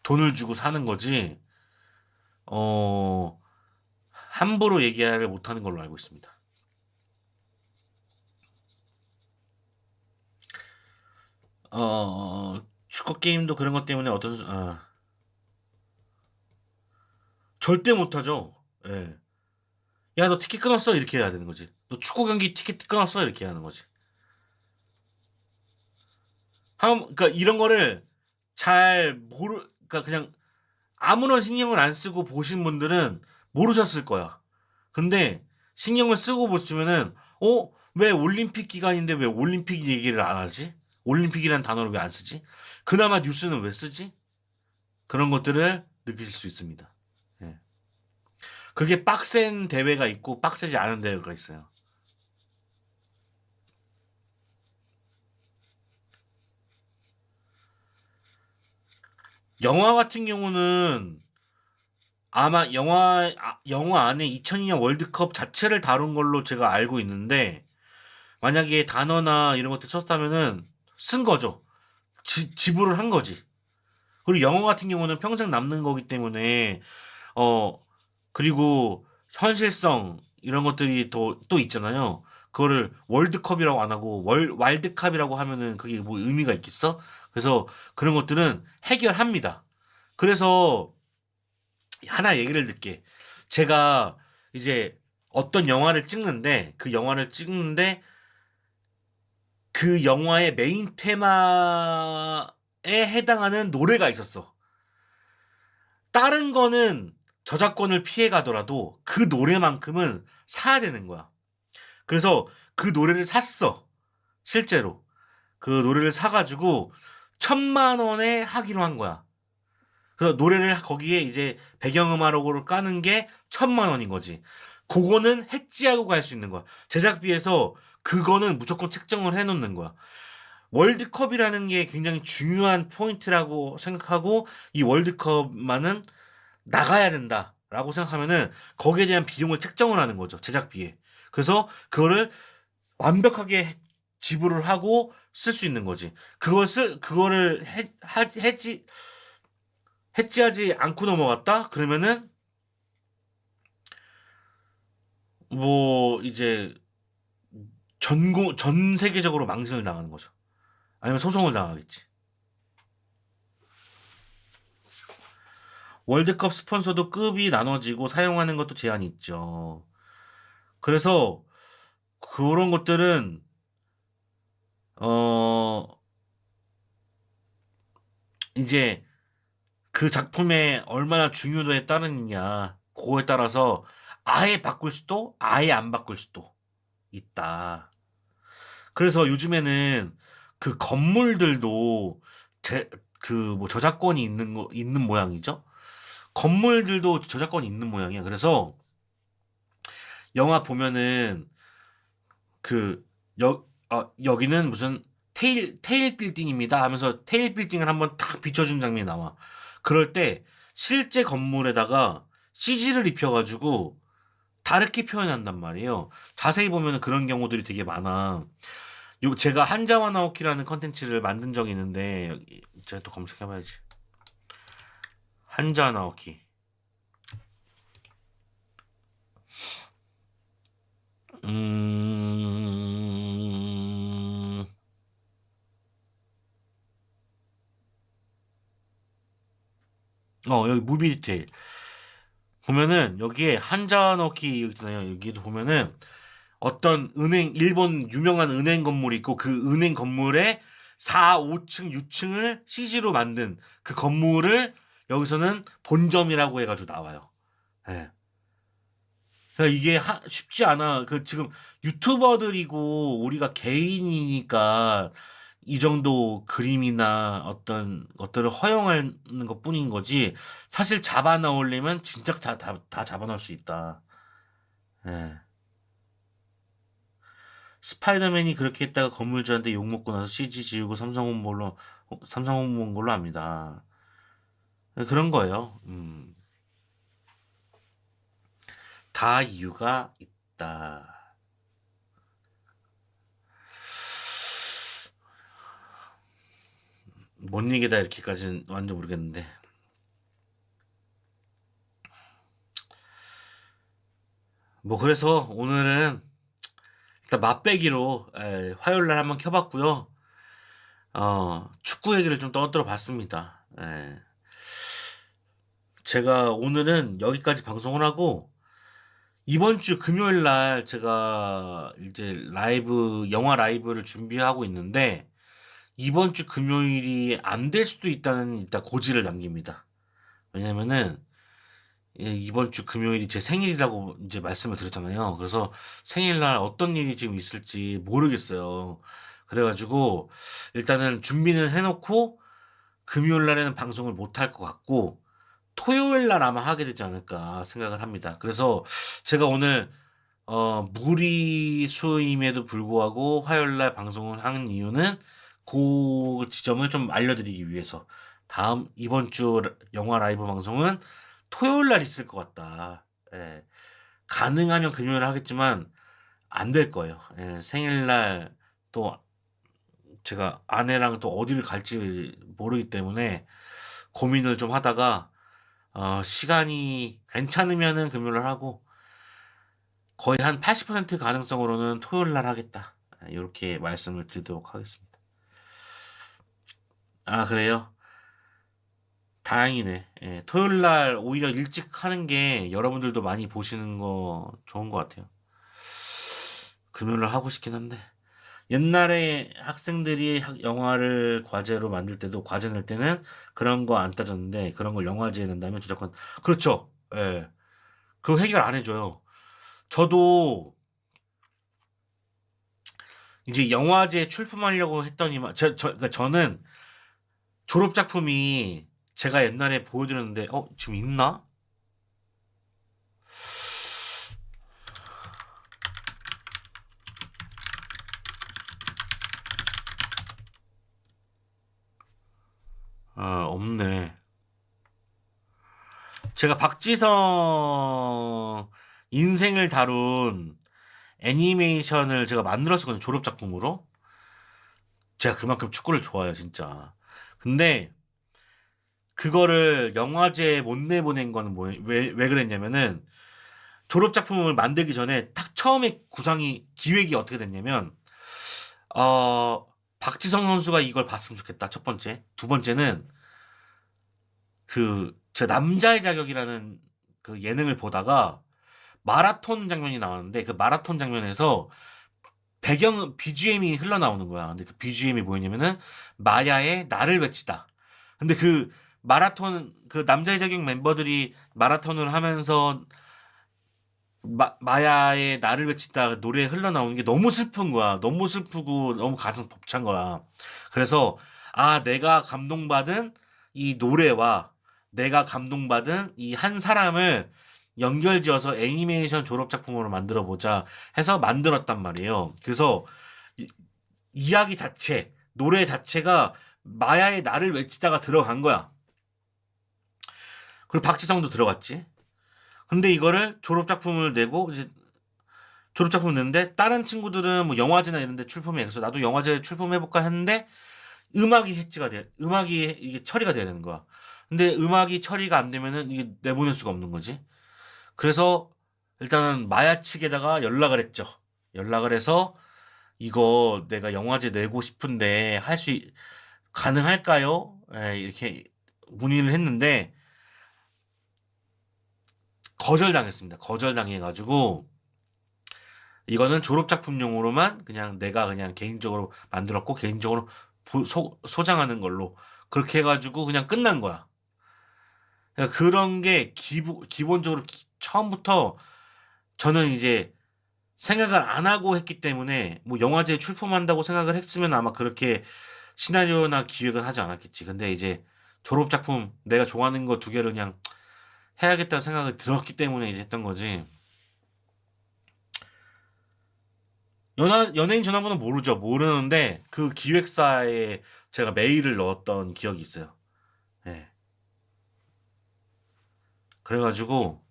Speaker 1: 돈을 주고 사는 거지. 어 함부로 얘기를 못하는 걸로 알고 있습니다. 축구 게임도 그런 것 때문에 절대 못하죠. 예. 야, 너 티켓 끊었어? 이렇게 해야 되는 거지. 너 축구 경기 티켓 끊었어? 이렇게 하는 거지. 그러니까 이런 거를 그러니까 그냥 아무런 신경을 안 쓰고 보신 분들은 모르셨을 거야. 근데 신경을 쓰고 보시면은, 왜 올림픽 기간인데 왜 올림픽 얘기를 안 하지? 올림픽이라는 단어를 왜 안 쓰지? 그나마 뉴스는 왜 쓰지? 그런 것들을 느끼실 수 있습니다. 예. 그게 빡센 대회가 있고 빡세지 않은 대회가 있어요. 영화 같은 경우는 아마 영화 안에 2002년 월드컵 자체를 다룬 걸로 제가 알고 있는데, 만약에 단어나 이런 것들 썼다면은 쓴 거죠. 지불을 한 거지. 그리고 영어 같은 경우는 평생 남는 거기 때문에, 어, 그리고 현실성, 이런 것들이 또 있잖아요. 그거를 월드컵이라고 안 하고 왈드컵이라고 하면은 그게 뭐 의미가 있겠어? 그래서 그런 것들은 해결합니다. 그래서 하나 얘기를 듣게. 제가 이제 어떤 영화를 찍는데, 그 영화의 메인 테마에 해당하는 노래가 있었어. 다른 거는 저작권을 피해 가더라도 그 노래만큼은 사야 되는 거야. 그래서 그 노래를 샀어. 실제로. 그 노래를 사가지고 1,000만 원에 하기로 한 거야. 그래서 노래를 거기에 이제 배경음악으로 까는 게 1,000만 원인 거지. 그거는 해지하고 갈 수 있는 거야. 제작비에서 그거는 무조건 책정을 해놓는 거야. 월드컵이라는 게 굉장히 중요한 포인트라고 생각하고 이 월드컵만은 나가야 된다라고 생각하면은 거기에 대한 비용을 책정을 하는 거죠. 제작비에. 그래서 그거를 완벽하게 지불을 하고 쓸 수 있는 거지. 그거를 해지하지 않고 넘어갔다? 그러면은 뭐 이제 전 세계적으로 망신을 당하는 거죠. 아니면 소송을 당하겠지. 월드컵 스폰서도 급이 나눠지고 사용하는 것도 제한이 있죠. 그래서 그런 것들은 어 이제 그 작품의 얼마나 중요도에 따르느냐 그거에 따라서 아예 바꿀 수도 아예 안 바꿀 수도 있다. 그래서 요즘에는 그 건물들도 그 뭐 저작권이 있는 모양이죠. 건물들도 저작권이 있는 모양이야. 그래서 영화 보면은 그 여기는 무슨 테일 빌딩입니다 하면서 테일 빌딩을 한번 딱 비춰준 장면이 나와. 그럴 때 실제 건물에다가 CG를 입혀가지고 다르게 표현한단 말이에요. 자세히 보면 그런 경우들이 되게 많아. 제가 한자와 나오키라는 컨텐츠를 만든 적이 있는데 제가 또 검색해봐야지. 한자 나오키. 음... 여기 무비 디테일. 보면은 여기에 한자 넣기 여기 있잖아요. 여기도 보면은 어떤 은행 일본 유명한 은행 건물이 있고 그 은행 건물에 4, 5층, 6층을 CG로 만든 그 건물을 여기서는 본점이라고 해가지고 나와요. 예. 그러니까 이게 쉽지 않아. 그 지금 유튜버들이고 우리가 개인이니까 이 정도 그림이나 어떤 것들을 허용하는 것 뿐인 거지. 사실 잡아 넣으려면 진짜 다 잡아 넣을 수 있다. 예. 스파이더맨이 그렇게 했다가 건물주한테 욕먹고 나서 CG 지우고 삼성 홍보한 걸로 압니다. 그런 거예요. 다 이유가 있다. 뭔 얘기다 이렇게까지는 완전 모르겠는데. 뭐 그래서 오늘은 일단 맛배기로 화요일 날 한번 켜봤고요. 축구 얘기를 좀 떠들어 봤습니다. 제가 오늘은 여기까지 방송을 하고 이번 주 금요일 날 제가 이제 영화 라이브를 준비하고 있는데 이번 주 금요일이 안 될 수도 있다는 일단 고지를 남깁니다. 왜냐면은 이번 주 금요일이 제 생일이라고 이제 말씀을 드렸잖아요. 그래서 생일날 어떤 일이 지금 있을지 모르겠어요. 그래가지고 일단은 준비는 해놓고 금요일 날에는 방송을 못 할 것 같고 토요일 날 아마 하게 되지 않을까 생각을 합니다. 그래서 제가 오늘 무리수임에도 불구하고 화요일 날 방송을 하는 이유는 그 지점을 좀 알려드리기 위해서 이번 주 영화 라이브 방송은 토요일 날 있을 것 같다. 예. 가능하면 금요일 하겠지만 안 될 거예요. 예, 생일날 또 제가 아내랑 또 어디를 갈지 모르기 때문에 고민을 좀 하다가 시간이 괜찮으면은 금요일 하고 거의 한 80% 가능성으로는 토요일 날 하겠다. 이렇게 말씀을 드리도록 하겠습니다. 아, 그래요? 다행이네. 예, 토요일 날 오히려 일찍 하는 게 여러분들도 많이 보시는 거 좋은 것 같아요. 금요일 날 하고 싶긴 한데. 옛날에 학생들이 영화를 과제로 만들 때도 과제 낼 때는 그런 거 안 따졌는데 그런 걸 영화제에 낸다면 무조건 그렇죠. 예. 그거 해결 안 해줘요. 저도 이제 영화제에 출품하려고 했더니만 그러니까 저는 졸업 작품이 제가 옛날에 보여드렸는데 지금 있나? 없네. 제가 박지성 인생을 다룬 애니메이션을 제가 만들었었거든요. 졸업 작품으로. 제가 그만큼 축구를 좋아해요, 진짜. 근데 그거를 영화제에 못 내보낸 거는 왜 그랬냐면은 졸업 작품을 만들기 전에 딱 처음에 기획이 어떻게 됐냐면 박지성 선수가 이걸 봤으면 좋겠다. 첫 번째. 두 번째는 저 남자의 자격이라는 그 예능을 보다가 마라톤 장면이 나왔는데 그 마라톤 장면에서 BGM이 흘러나오는 거야. 근데 그 BGM이 뭐였냐면은 마야의 나를 외치다. 근데 그 남자의 자격 멤버들이 마라톤을 하면서 마야의 나를 외치다 노래 흘러나오는 게 너무 슬픈 거야. 너무 슬프고 너무 가슴 벅찬 거야. 그래서 내가 감동받은 이 노래와 내가 감동받은 이 한 사람을 연결지어서 애니메이션 졸업작품으로 만들어보자 해서 만들었단 말이에요. 그래서 이야기 자체, 노래 자체가 마야의 나를 외치다가 들어간 거야. 그리고 박지성도 들어갔지. 근데 이거를 졸업작품을 내고 이제 졸업작품 냈는데 다른 친구들은 뭐 영화제나 이런 데 출품해. 그래서 나도 영화제에 출품해볼까 했는데 음악이 해지가 돼. 음악이 이게 처리가 돼야 되는 거야. 근데 음악이 처리가 안 되면은 이게 내보낼 수가 없는 거지. 그래서 일단은 마야 측에다가 연락을 했죠. 연락을 해서 이거 내가 영화제 내고 싶은데 가능할까요? 이렇게 문의를 했는데 거절당했습니다. 거절당해가지고 이거는 졸업작품용으로만 그냥 내가 그냥 개인적으로 만들었고 개인적으로 소장하는 걸로 그렇게 해가지고 그냥 끝난 거야. 그러니까 그런 게 기본적으로 처음부터 저는 이제 생각을 안 하고 했기 때문에 뭐 영화제에 출품한다고 생각을 했으면 아마 그렇게 시나리오나 기획을 하지 않았겠지. 근데 이제 졸업작품 내가 좋아하는 거 두 개를 그냥 해야겠다는 생각이 들었기 때문에 이제 했던 거지. 연예인 전화번호 모르죠. 모르는데 그 기획사에 제가 메일을 넣었던 기억이 있어요. 예. 그래가지고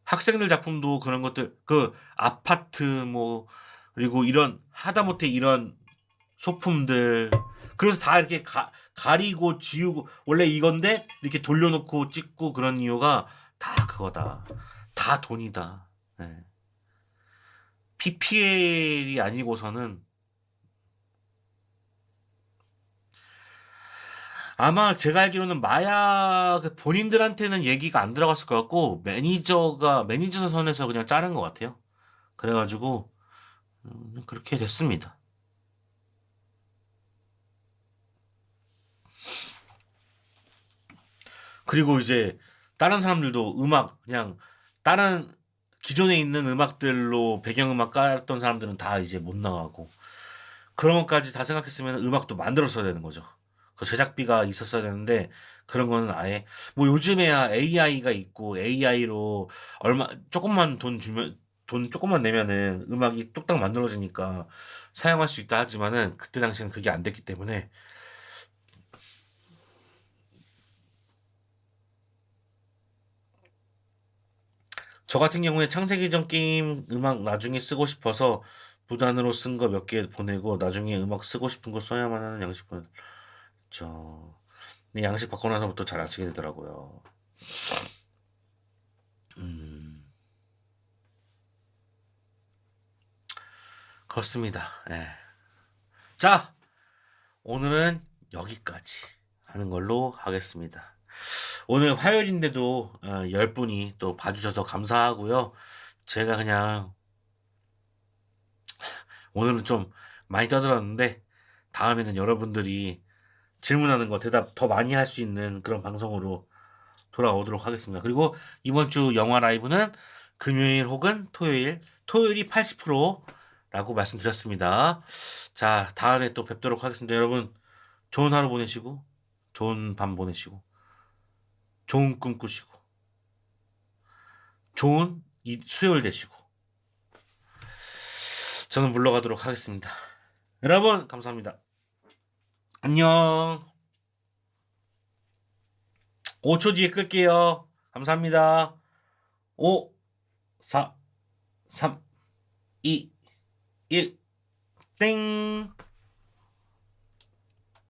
Speaker 1: 학생들 작품도 그런 것들 그 아파트 뭐 그리고 이런 하다못해 이런 소품들 그래서 다 이렇게 가리고 지우고 원래 이건데 이렇게 돌려놓고 찍고 그런 이유가 다 그거다. 다 돈이다. 예. PPL이 아니고서는 아마 제가 알기로는 마야 그 본인들한테는 얘기가 안 들어갔을 것 같고 매니저 선에서 그냥 자른 것 같아요. 그래가지고 그렇게 됐습니다. 그리고 이제 다른 사람들도 음악 그냥 다른 기존에 있는 음악들로 배경음악 깔았던 사람들은 다 이제 못 나가고 그런 것까지 다 생각했으면 음악도 만들었어야 되는 거죠. 그 제작비가 있었어야 되는데 그런 거는 아예 뭐 요즘에야 AI가 있고 AI로 얼마 조금만 돈 조금만 내면은 음악이 뚝딱 만들어지니까 사용할 수 있다 하지만은 그때 당시는 그게 안 됐기 때문에 저 같은 경우에 창세기 전 게임 음악 나중에 쓰고 싶어서 무단으로 쓴 거 몇 개 보내고 나중에 음악 쓰고 싶은 거 써야만 하는 양식 보냈죠. 근데 양식 받고 나서부터 잘 안 쓰게 되더라고요. 음, 그렇습니다. 예. 자, 오늘은 여기까지 하는 걸로 하겠습니다. 오늘 화요일인데도 10분이 또 봐주셔서 감사하고요. 제가 그냥 오늘은 좀 많이 떠들었는데 다음에는 여러분들이 질문하는 거 대답 더 많이 할 수 있는 그런 방송으로 돌아오도록 하겠습니다. 그리고 이번 주 영화 라이브는 금요일 혹은 토요일이 80%라고 말씀드렸습니다. 자, 다음에 또 뵙도록 하겠습니다. 여러분, 좋은 하루 보내시고, 좋은 밤 보내시고, 좋은 꿈 꾸시고, 좋은 수요일 되시고, 저는 물러가도록 하겠습니다. 여러분, 감사합니다. 안녕. 5초 뒤에 끌게요. 감사합니다. 5, 4, 3, 2, 1, 땡.